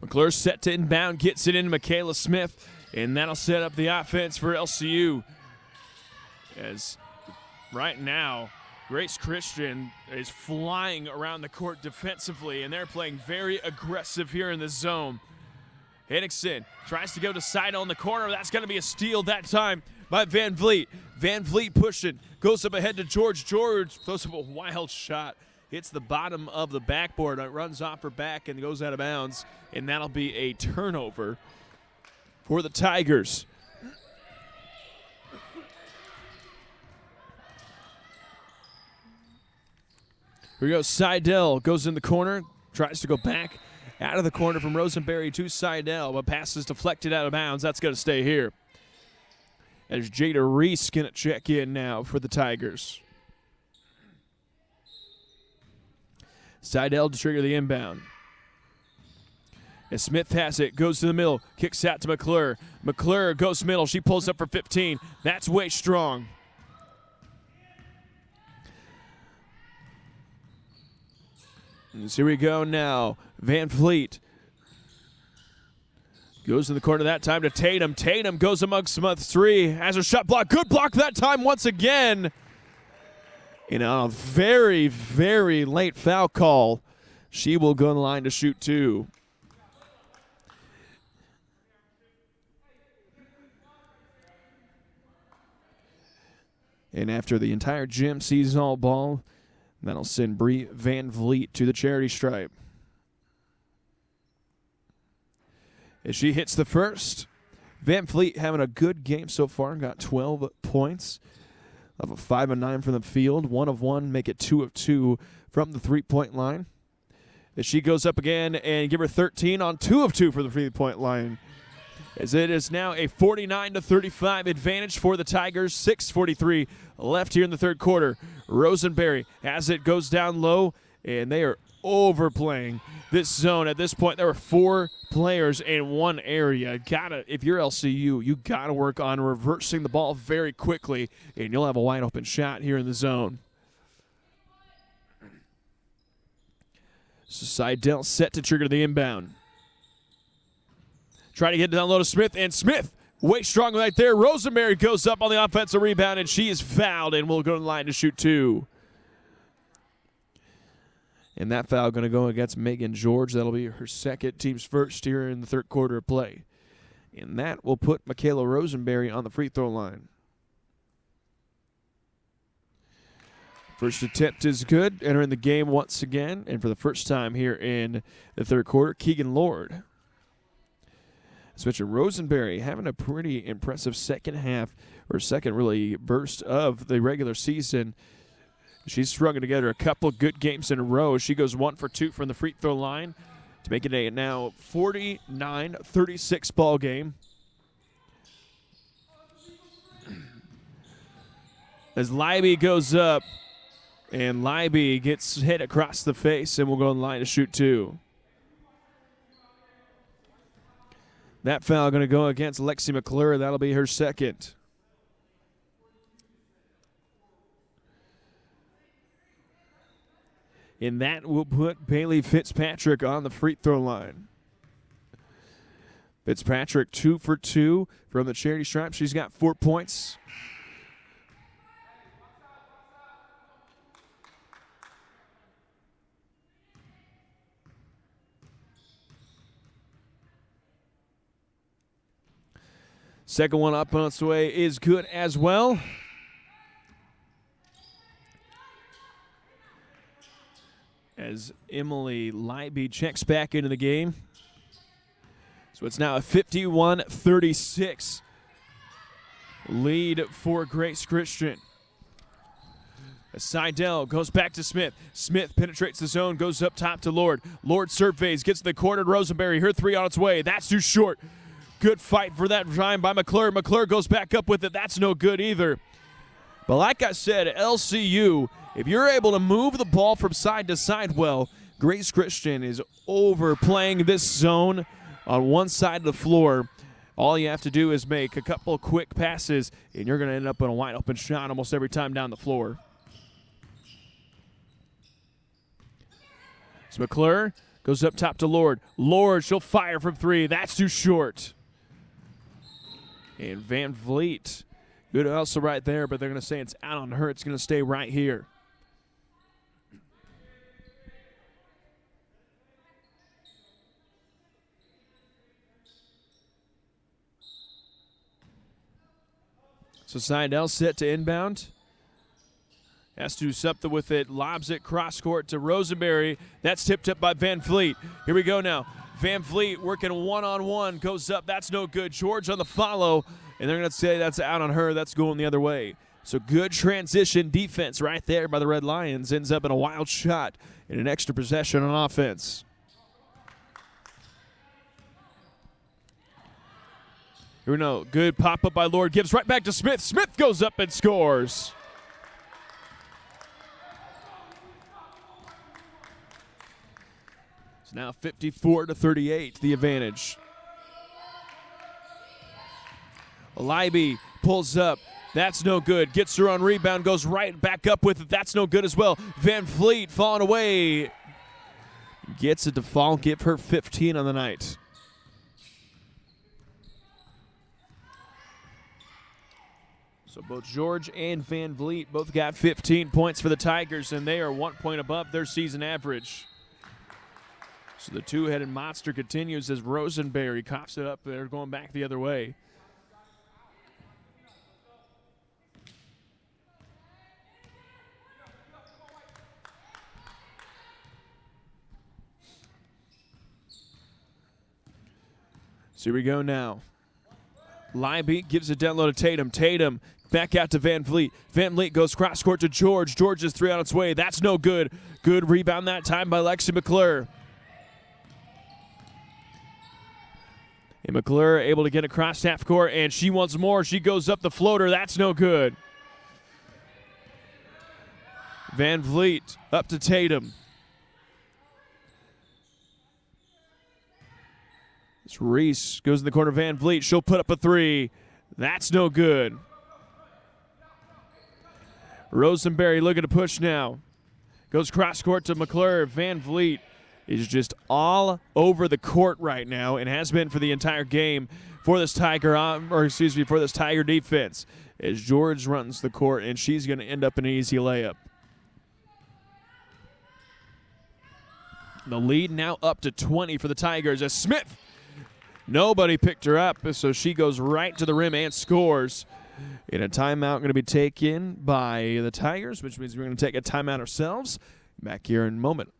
McClure set to inbound, gets it into Michaela Smith, and that'll set up the offense for LCU. As right now, Grace Christian is flying around the court defensively, and they're playing very aggressive here in the zone. Henningsen tries to go to Seidel in the corner. That's going to be a steal that time by Van Vliet. Van Vliet pushing, goes up ahead to George. George throws up a wild shot. Hits the bottom of the backboard. It runs off her back and goes out of bounds. And that'll be a turnover for the Tigers. Here we go. Seidel goes in the corner. Tries to go back out of the corner from Rosenberry to Seidel. But pass is deflected out of bounds. That's going to stay here. As Jada Reese going to check in now for the Tigers. Seidel to trigger the inbound. As Smith has it, goes to the middle, kicks out to McClure. McClure goes middle. She pulls up for 15. That's way strong. And here we go now. Van Vliet goes in the corner that time to Tatum. Tatum goes amongst Smith's three. Has a shot block. Good block that time once again. And on a very, very late foul call, she will go in the line to shoot two. And after the entire gym sees all ball, that'll send Bree Van Vliet to the charity stripe. As she hits the first, Van Vliet having a good game so far, got 12 points. Of a 5 of 9 from the field, 1 of 1, make it 2 of 2 from the three-point line. As she goes up again and give her 13 on 2 of 2 for the three-point line. as it is now a 49-35 advantage for the Tigers. 6:43 left here in the third quarter. Rosenberry as it goes down low, and they are overplaying this zone. At this point, there were 4 players in one area. If you're LCU, you gotta work on reversing the ball very quickly, and you'll have a wide open shot here in the zone. So Seidel set to trigger the inbound. Try to get down low to Smith, and Smith way strong right there. Rosenberry goes up on the offensive rebound, and she is fouled and will go to the line to shoot 2. And that foul going to go against Megan George. That'll be her second, team's first here in the third quarter of play. And that will put Michaela Rosenberry on the free throw line. First attempt is good, entering the game once again, and for the first time here in the third quarter, Keegan Lord. As mentioned, Rosenberry having a pretty impressive second half, or second really burst of the regular season. She's strung together a couple good games in a row. She goes 1 for 2 from the free throw line to make it a now 49-36 ball game. As Leiby goes up, and Leiby gets hit across the face and will go in line to shoot 2. That foul going to go against Lexi McClure. That'll be her second. And that will put Bailey Fitzpatrick on the free throw line. Fitzpatrick 2 for 2 from the charity stripe. She's got 4 points. Second one up on its way is good as well. As Emily Leiby checks back into the game. So it's now a 51-36 lead for Grace Christian. As Seidel goes back to Smith. Smith penetrates the zone, goes up top to Lord. Lord surveys, gets the corner to Rosenberry. Her 3 on its way. That's too short. Good fight for that time by McClure. McClure goes back up with it. That's no good either. But like I said, LCU, if you're able to move the ball from side to side well, Grace Christian is overplaying this zone on one side of the floor. All you have to do is make a couple quick passes, and you're going to end up in a wide open shot almost every time down the floor. So McClure goes up top to Lord. Lord, she'll fire from 3. That's too short. And Van Vliet, good also right there, but they're going to say it's out on her. It's going to stay right here. So Seidel set to inbound. Has to do something with it. Lobs it cross court to Rosenberry. That's tipped up by Van Vliet. Here we go now. Van Vliet working one-on-one. Goes up. That's no good. George on the follow. And they're going to say that's out on her. That's going the other way. So good transition defense right there by the Red Lions. Ends up in a wild shot and an extra possession on offense. Here we go. Good pop-up by Lord. Gives right back to Smith. Smith goes up and scores. It's now 54-38, the advantage. Leiby pulls up. That's no good. Gets her on rebound. Goes right back up with it. That's no good as well. Van Vliet falling away. Gets it to fall. Give her 15 on the night. So both George and Van Vliet both got 15 points for the Tigers, and they are 1 point above their season average. So the two-headed monster continues as Rosenberry coughs it up. They're going back the other way. So here we go now. Leiby gives it down low to Tatum. Tatum back out to Van Vliet. Van Vliet goes cross court to George. George's 3 on its way. That's no good. Good rebound that time by Lexi McClure. And McClure able to get across half court, and she wants more. She goes up the floater. That's no good. Van Vliet up to Tatum. It's Reese goes in the corner. Van Vliet. She'll put up a three. That's no good. Rosenberry looking to push now. Goes cross court to McClure. Van Vliet is just all over the court right now and has been for the entire game for this for this Tiger defense as George runs the court, and she's going to end up in an easy layup. The lead now up to 20 for the Tigers as Smith. Nobody picked her up, so she goes right to the rim and scores. And a timeout going to be taken by the Tigers, which means we're going to take a timeout ourselves. Back here in a moment.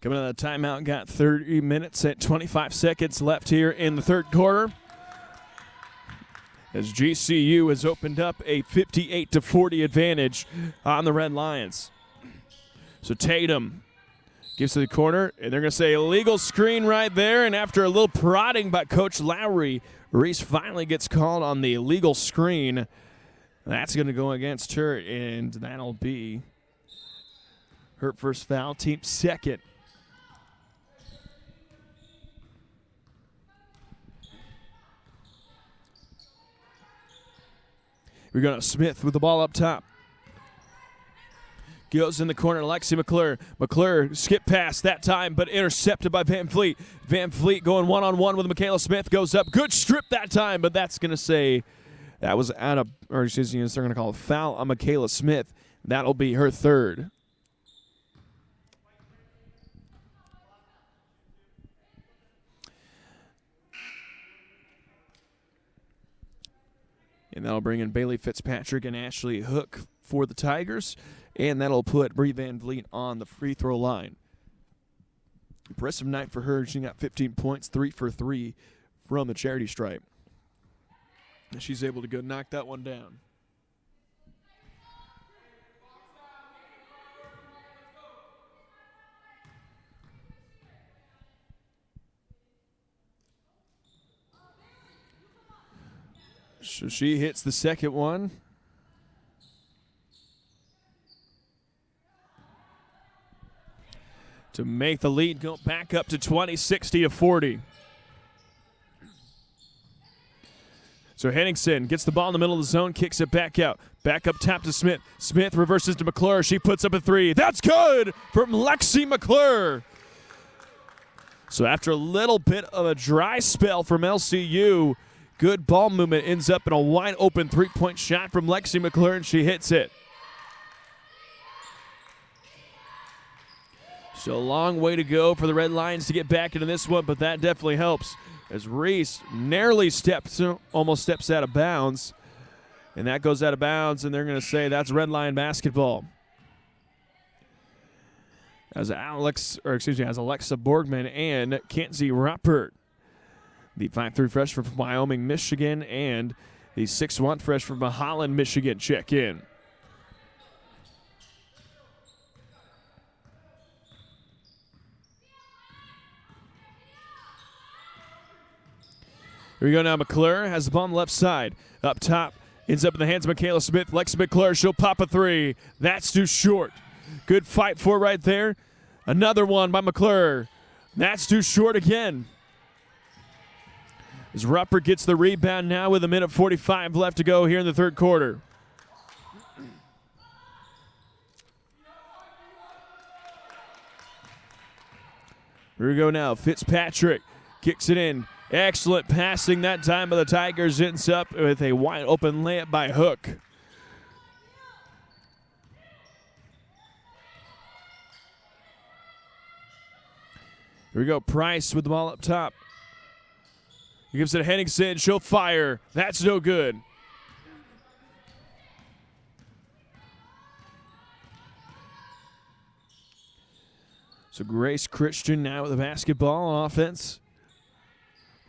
Coming out of the timeout, got 30 minutes at 25 seconds left here in the third quarter. As GCU has opened up a 58-40 advantage on the Red Lions. So Tatum gives to the corner, and they're going to say illegal screen right there. And after a little prodding by Coach Lowry, Reese finally gets called on the illegal screen. That's going to go against her, and that'll be her first foul, team second. We're going to Smith with the ball up top. Goes in the corner, Lexi McClure. McClure skip pass that time, but intercepted by Van Vliet. Van Vliet going one-on-one with Michaela Smith. Goes up. Good strip that time, but that's going to say that was they're going to call a foul on Michaela Smith. That'll be her third. And that'll bring in Bailey Fitzpatrick and Ashley Hook for the Tigers. And that'll put Bree Van Vliet on the free throw line. Impressive night for her. She got 15 points, 3 for 3 from the charity stripe. And she's able to go knock that one down. So she hits the second one. To make the lead go back up to 20, 60-40. So Henningsen gets the ball in the middle of the zone, kicks it back out. Back up top to Smith. Smith reverses to McClure. She puts up a three. That's good from Lexi McClure. So after a little bit of a dry spell from LCU, good ball movement ends up in a wide open three-point shot from Lexi McClure, and she hits it. So a long way to go for the Red Lions to get back into this one, but that definitely helps as Reese narrowly almost steps out of bounds. And that goes out of bounds, and they're going to say that's Red Lion basketball. As Alexa Borgman and Kenzie Ruppert, the 5'3" freshman from Wyoming, Michigan, and the 6'1" freshman from Holland, Michigan, check in. Here we go now. McClure has the ball on the left side. Up top, ends up in the hands of Michaela Smith. Lexi McClure, she'll pop a three. That's too short. Good fight for right there. Another one by McClure. That's too short again. As Ruppert gets the rebound now with 1:45 left to go here in the third quarter. Here we go now. Fitzpatrick kicks it in. Excellent passing that time by the Tigers. Ends up with a wide open layup by Hook. Here we go. Price with the ball up top. He gives it to Henningsen. She'll fire. That's no good. So Grace Christian now with the basketball on offense.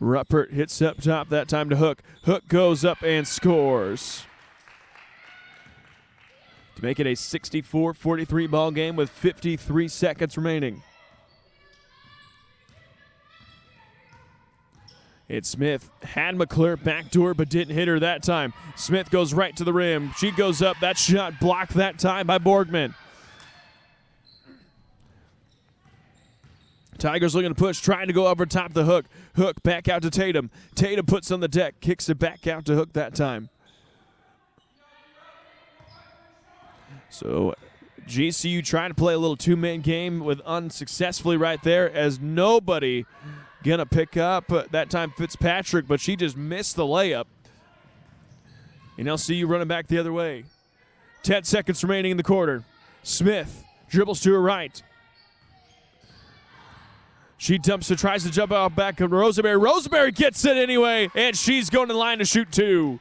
Ruppert hits up top, that time to Hook. Hook goes up and scores. To make it a 64-43 ball game with 53 seconds remaining. It's Smith. Had McClure backdoor but didn't hit her that time. Smith goes right to the rim. She goes up. That shot blocked that time by Borgman. Tigers looking to push, trying to go over top the Hook. Hook back out to Tatum. Tatum puts on the deck, kicks it back out to Hook that time. So GCU trying to play a little two-man game with unsuccessfully right there as nobody gonna pick up that time Fitzpatrick, but she just missed the layup. And LCU running back the other way. 10 seconds remaining in the quarter. Smith dribbles to her right. She dumps it, tries to jump out back of Rosenberry. Rosenberry gets it anyway, and she's going to the line to shoot two.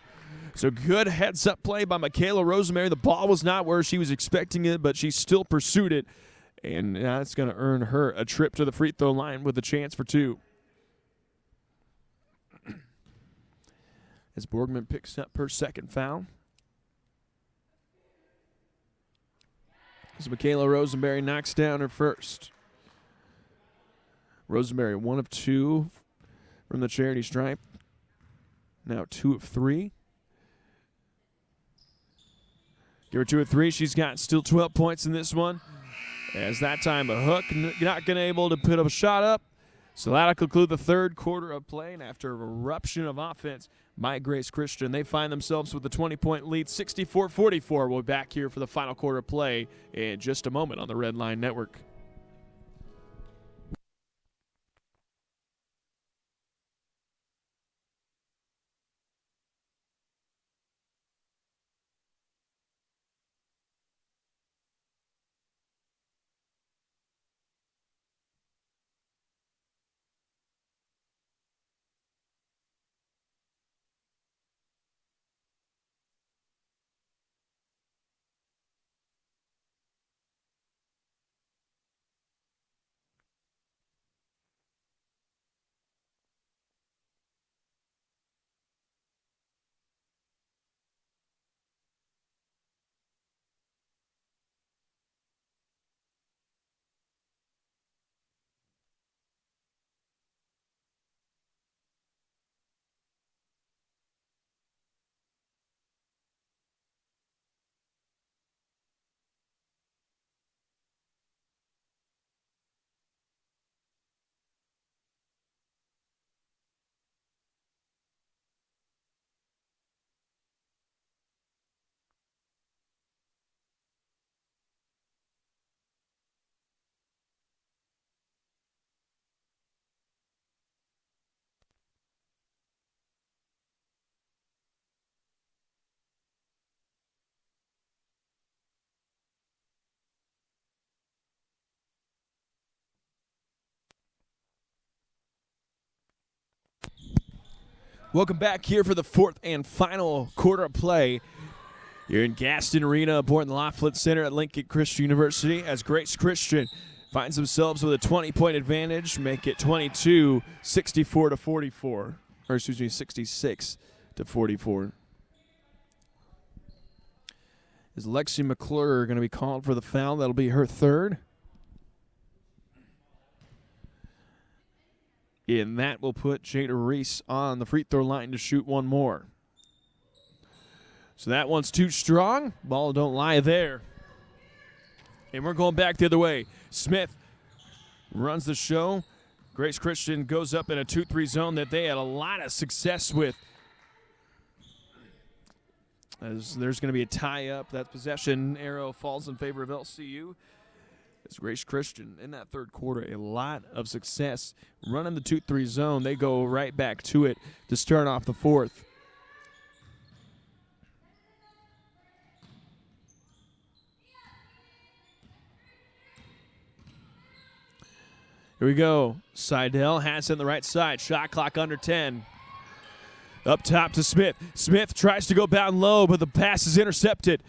So good heads-up play by Michaela Rosenberry. The ball was not where she was expecting it, but she still pursued it. And that's going to earn her a trip to the free throw line with a chance for two. As Borgman picks up her second foul. As Michaela Rosenberry knocks down her first. Rosenberry, 1 of 2 from the charity stripe. Now 2 of 3. Give her 2 of 3. She's got still 12 points in this one. As that time a Hook not going to able to put a shot up. So that'll conclude the third quarter of play. And after an eruption of offense by Grace Christian, they find themselves with a 20-point lead, 64-44. We'll be back here for the final quarter of play in just a moment on the Red Line Network. Welcome back here for the fourth and final quarter of play. You're in Gaston Arena aboard the Laughlin Center at Lincoln Christian University as Grace Christian finds themselves with a 20-point advantage, make it 22-64-44. Or excuse me, 66-44. Is Lexi McClure going to be called for the foul? That'll be her third. And that will put Jada Reese on the free throw line to shoot one more. So that one's too strong. Ball don't lie there. And we're going back the other way. Smith runs the show. Grace Christian goes up in a 2-3 zone that they had a lot of success with. As there's going to be a tie-up, that possession arrow falls in favor of LCU. As Grace Christian in that third quarter, a lot of success running the 2-3 zone. They go right back to it to start off the fourth. Here we go. Seidel has it on the right side. Shot clock under 10. Up top to Smith. Smith tries to go down low, but the pass is intercepted.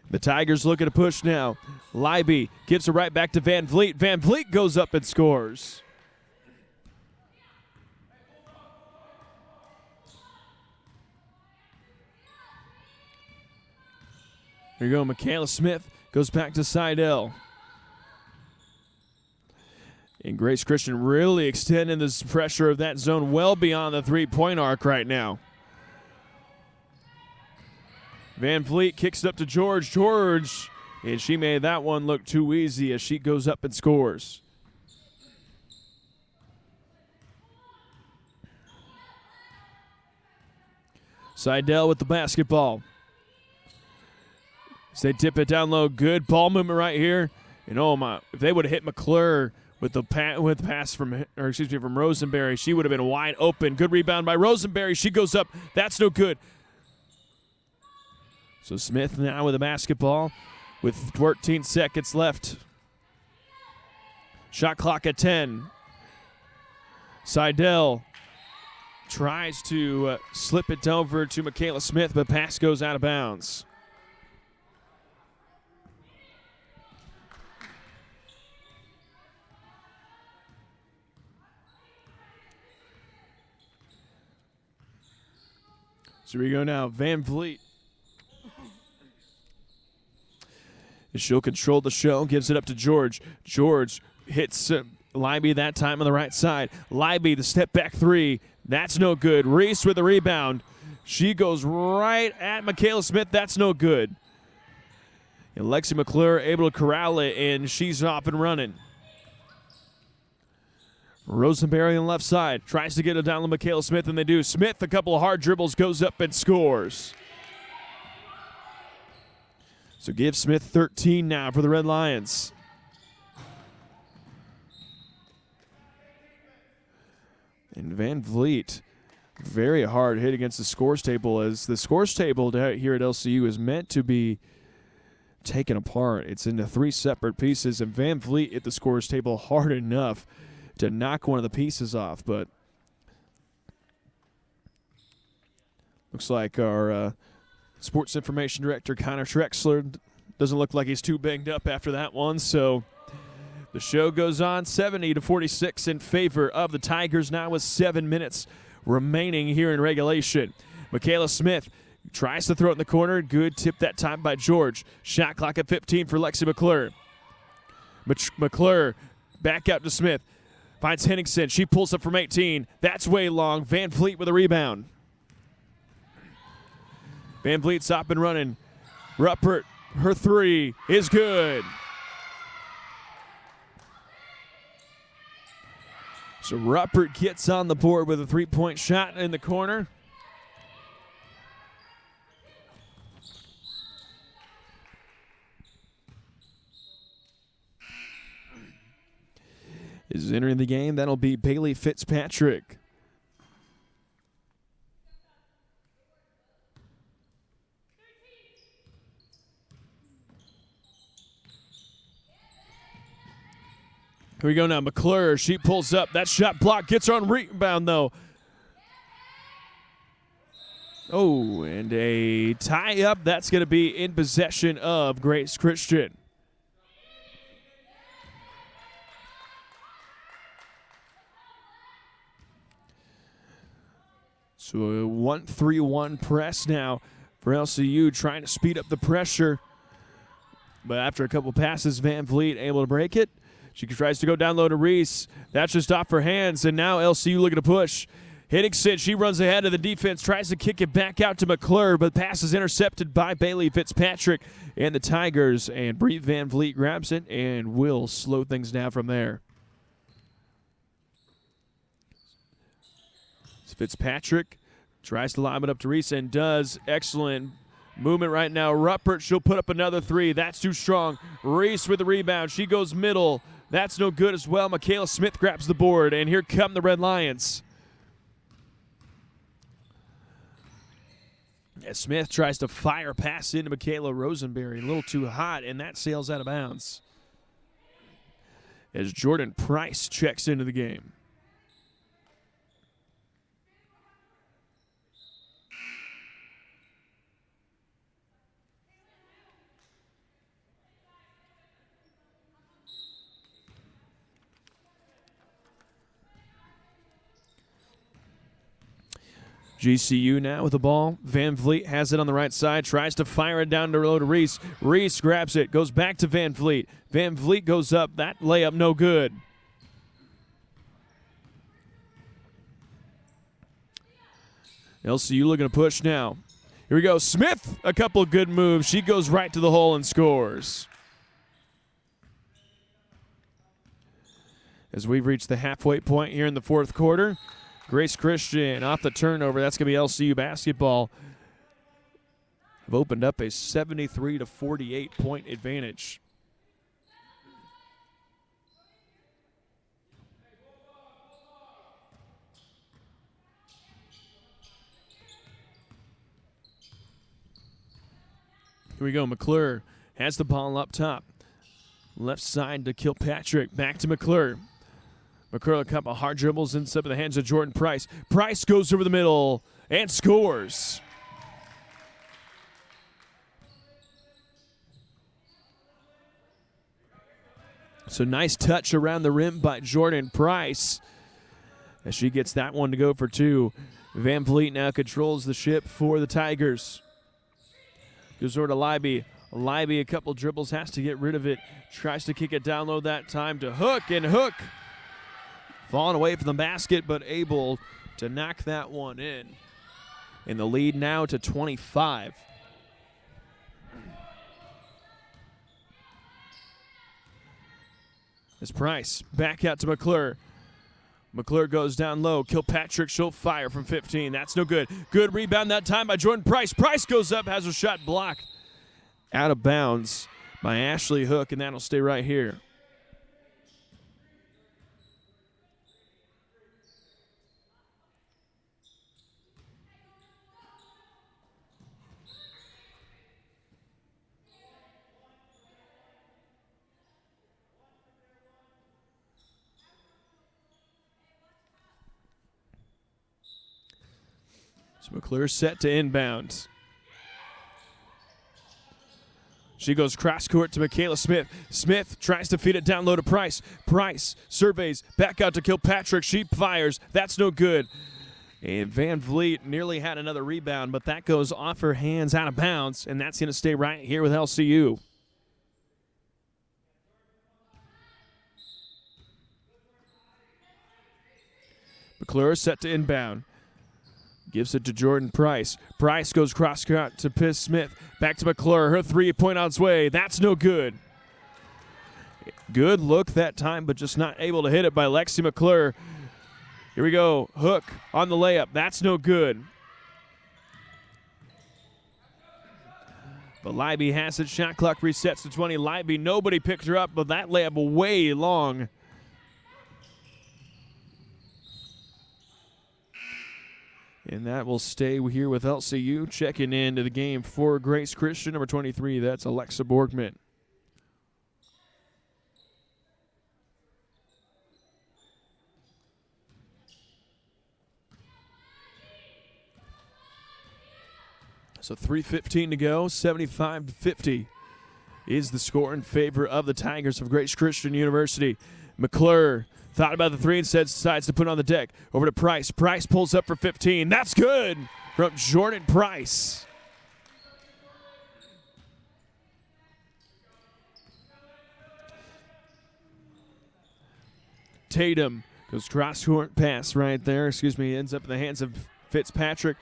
The Tigers looking to push now. Leiby gives it right back to Van Vliet. Van Vliet goes up and scores. Here you go. Michaela Smith goes back to Seidel. And Grace Christian really extending this pressure of that zone well beyond the three-point arc right now. Van Vliet kicks it up to George. George, and she made that one look too easy as she goes up and scores. Seidel with the basketball. As they tip it down low, good ball movement right here. And oh my, if they would have hit McClure with the pass from Rosenberry, she would have been wide open. Good rebound by Rosenberry. She goes up. That's no good. So Smith now with the basketball with 14 seconds left. Shot clock at 10. Seidel tries to slip it over to Michaela Smith, but pass goes out of bounds. So we go now. Van Vliet. She'll control the show, gives it up to George. George hits Leiby that time on the right side. Leiby, the step back three. That's no good. Reese with the rebound. She goes right at Michaela Smith. That's no good. And Lexi McClure able to corral it, and she's off and running. Rosenberry on the left side tries to get it down to Michaela Smith, and they do. Smith, a couple of hard dribbles, goes up and scores. So give Smith 13 now for the Red Lions. And Van Vliet, very hard hit against the scores table, as the scores table here at LCU is meant to be taken apart. It's into three separate pieces, and Van Vliet hit the scores table hard enough to knock one of the pieces off, but looks like our sports information director, Connor Trexler, doesn't look like he's too banged up after that one, so the show goes on 70-46 in favor of the Tigers now with 7 minutes remaining here in regulation. Michaela Smith tries to throw it in the corner. Good tip that time by George. Shot clock at 15 for Lexi McClure. McClure back out to Smith. Finds Henningsen. She pulls up from 18. That's way long. Van Vliet with a rebound. Van Vliet's up and running. Ruppert, her three is good. So Ruppert gets on the board with a three-point shot in the corner. Is entering the game. That'll be Bailey Fitzpatrick. Here we go now. McClure, she pulls up. That shot block gets her on rebound, though. Oh, and a tie-up. That's going to be in possession of Grace Christian. So a 1-3-1 press now for LCU, trying to speed up the pressure. But after a couple passes, Van Vliet able to break it. She tries to go down low to Reese. That's just off her hands, and now LCU looking to push. Henningsen, she runs ahead of the defense, tries to kick it back out to McClure, but pass is intercepted by Bailey Fitzpatrick and the Tigers, and Bree Van Vliet grabs it and will slow things down from there. Fitzpatrick tries to lob it up to Reese and does. Excellent movement right now. Ruppert, she'll put up another three. That's too strong. Reese with the rebound. She goes middle. That's no good as well. Michaela Smith grabs the board, and here come the Red Lions. As Smith tries to fire pass into Michaela Rosenberry. A little too hot, and that sails out of bounds. As Jordan Price checks into the game. GCU now with the ball. Van Vliet has it on the right side, tries to fire it down low to Reese. Reese grabs it, goes back to Van Vliet. Van Vliet goes up. That layup no good. LCU looking to push now. Here we go. Smith, a couple of good moves. She goes right to the hole and scores. As we've reached the halfway point here in the fourth quarter, Grace Christian off the turnover. That's going to be LCU basketball. Have opened up a 73-48 point advantage. Here we go. McClure has the ball up top. Left side to Kilpatrick. Back to McClure. McClure, a couple of hard dribbles inside of the hands of Jordan Price. Price goes over the middle and scores. So nice touch around the rim by Jordan Price as she gets that one to go for two. Van Vliet now controls the ship for the Tigers. Goes over to Leiby. Leiby, a couple dribbles, has to get rid of it. Tries to kick it down low that time to Hook, and Hook falling away from the basket, but able to knock that one in. And the lead now to 25. As Price back out to McClure. McClure goes down low. Kilpatrick, she'll fire from 15. That's no good. Good rebound that time by Jordan Price. Price goes up, has her shot blocked out of bounds by Ashley Hook, and that'll stay right here. So McClure set to inbound. She goes cross court to Michaela Smith. Smith tries to feed it down low to Price. Price surveys back out to Kilpatrick. She fires. That's no good. And Van Vliet nearly had another rebound, but that goes off her hands out of bounds, and that's going to stay right here with LCU. McClure set to inbound. Gives it to Jordan Price. Price goes cross-court to Piss Smith. Back to McClure. Her three-point on its way. That's no good. Good look that time, but just not able to hit it by Lexi McClure. Here we go. Hook on the layup. That's no good. But Leiby has it. Shot clock resets to 20. Leiby, nobody picked her up, but that layup way long. And that will stay here with LCU. Checking into the game for Grace Christian, number 23. That's Alexa Borgman. So 3:15 to go, 75-50 is the score in favor of the Tigers of Grace Christian University. McClure thought about the three and decides to put it on the deck. Over to Price. Price pulls up for 15. That's good from Jordan Price. Tatum goes cross-court pass right there. Ends up in the hands of Fitzpatrick.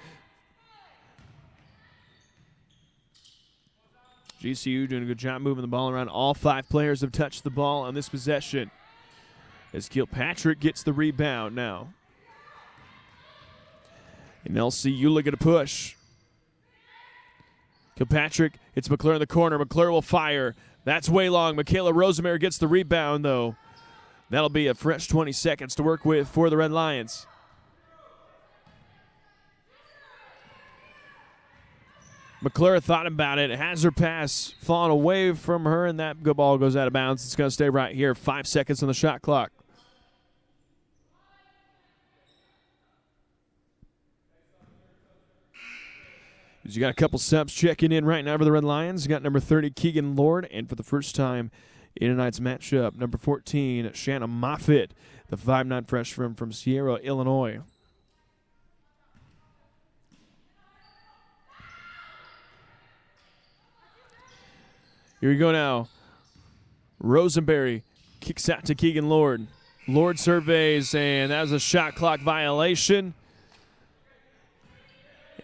GCU doing a good job moving the ball around. All five players have touched the ball on this possession. As Kilpatrick gets the rebound now. And LCU looking to push. Fitzpatrick, it's McClure in the corner. McClure will fire. That's way long. Michaela Rosemary gets the rebound, though. That'll be a fresh 20 seconds to work with for the Red Lions. McClure thought about it. Has her pass fallen away from her, and that good ball goes out of bounds. It's going to stay right here. 5 seconds on the shot clock. You got a couple subs checking in right now for the Red Lions. You got number 30, Keegan Lord, and for the first time in tonight's matchup, number 14, Shanna Moffitt, the 5'9" freshman from Sierra, Illinois. Here we go now. Rosenberry kicks out to Keegan Lord. Lord surveys, and that was a shot clock violation.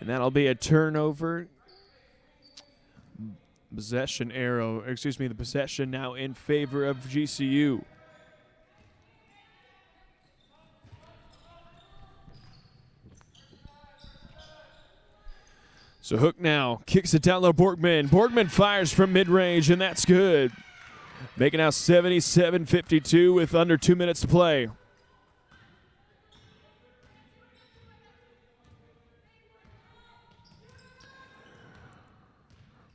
And that'll be a turnover. The possession now in favor of GCU. So Hook now kicks it down low. Borgman fires from mid-range, and that's good. Making now 77-52 with under 2 minutes to play.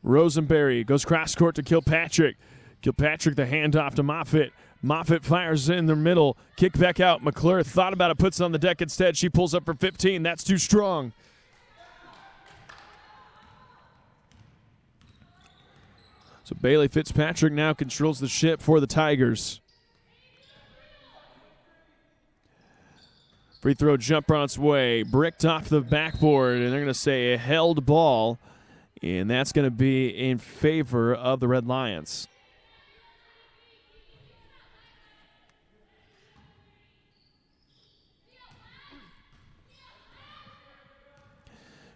Rosenberry goes cross court to Kilpatrick. Kilpatrick, the handoff to Moffitt. Moffitt fires in the middle. Kick back out. McClure thought about it, puts it on the deck instead. She pulls up for 15. That's too strong. So Bailey Fitzpatrick now controls the ship for the Tigers. Free throw jumper on its way. Bricked off the backboard, and they're going to say a held ball. And that's going to be in favor of the Red Lions.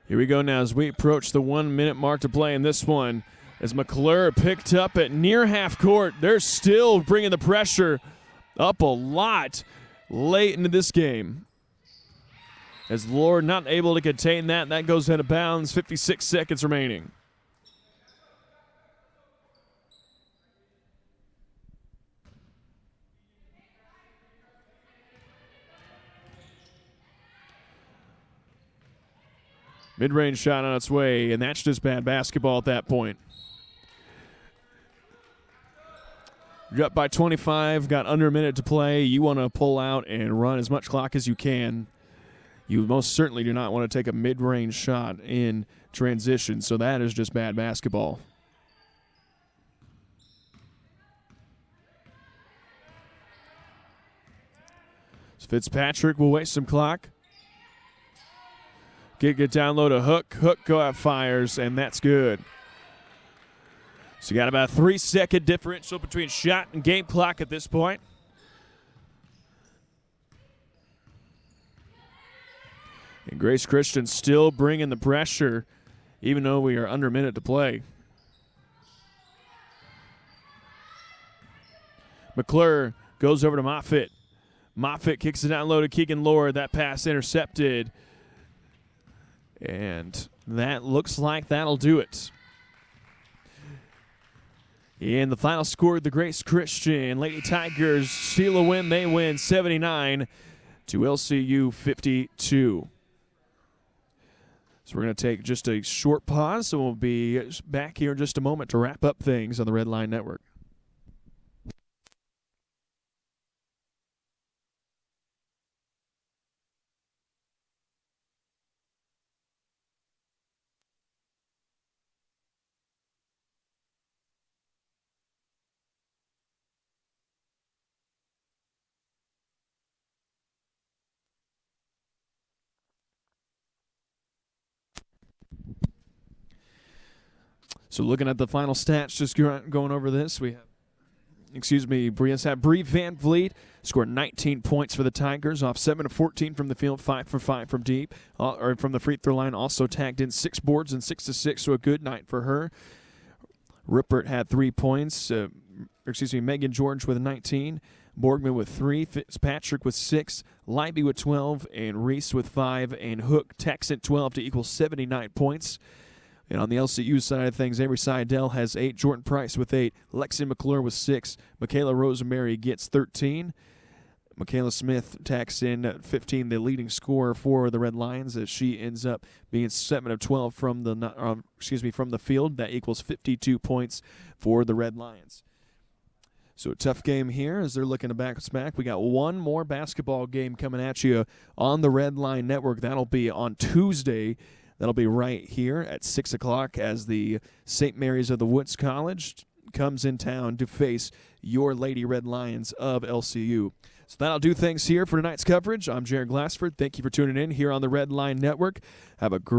Here we go now as we approach the 1 minute mark to play in this one. As McClure picked up at near half court, they're still bringing the pressure up a lot late into this game. As Lord not able to contain that, that goes out of bounds. 56 seconds remaining. Mid-range shot on its way, and that's just bad basketball at that point. You're up by 25, got under a minute to play. You want to pull out and run as much clock as you can. You most certainly do not want to take a mid-range shot in transition, so that is just bad basketball. So Fitzpatrick will waste some clock. Get down low to Hook. Hook go out fires, and that's good. So you got about a 3-second differential between shot and game clock at this point. And Grace Christian still bringing the pressure, even though we are under a minute to play. McClure goes over to Moffitt. Moffitt kicks it down low to Keegan Lord. That pass intercepted. And that looks like that'll do it. In the final score, the Grace Christian Lady Tigers steal a win. They win 79 to LCU 52. So we're going to take just a short pause, so we'll be back here in just a moment to wrap up things on the Red Line Network. So looking at the final stats, just going over this, we have, Bree Van Vliet scored 19 points for the Tigers, off 7 of 14 from the field, 5 for 5 from deep, or from the free throw line. Also tagged in 6 boards and 6 assists, so a good night for her. Rippert had 3 points. Megan George with 19. Borgman with 3, Fitzpatrick with 6, Leiby with 12, and Reese with 5, and Hook Texan 12 to equal 79 points. And on the LCU side of things, Avery Seidel has 8, Jordan Price with 8, Lexi McClure with 6, Michaela Rosemary gets 13. Michaela Smith tacks in 15, the leading scorer for the Red Lions, as she ends up being 7 of 12 from the field. That equals 52 points for the Red Lions. So a tough game here as they're looking to bounce back. We got one more basketball game coming at you on the Red Line Network. That'll be on Tuesday. That'll be right here at 6 o'clock as the St. Mary's of the Woods College comes in town to face your Lady Red Lions of LCU. So that'll do things here for tonight's coverage. I'm Jared Glassford. Thank you for tuning in here on the Red Line Network. Have a great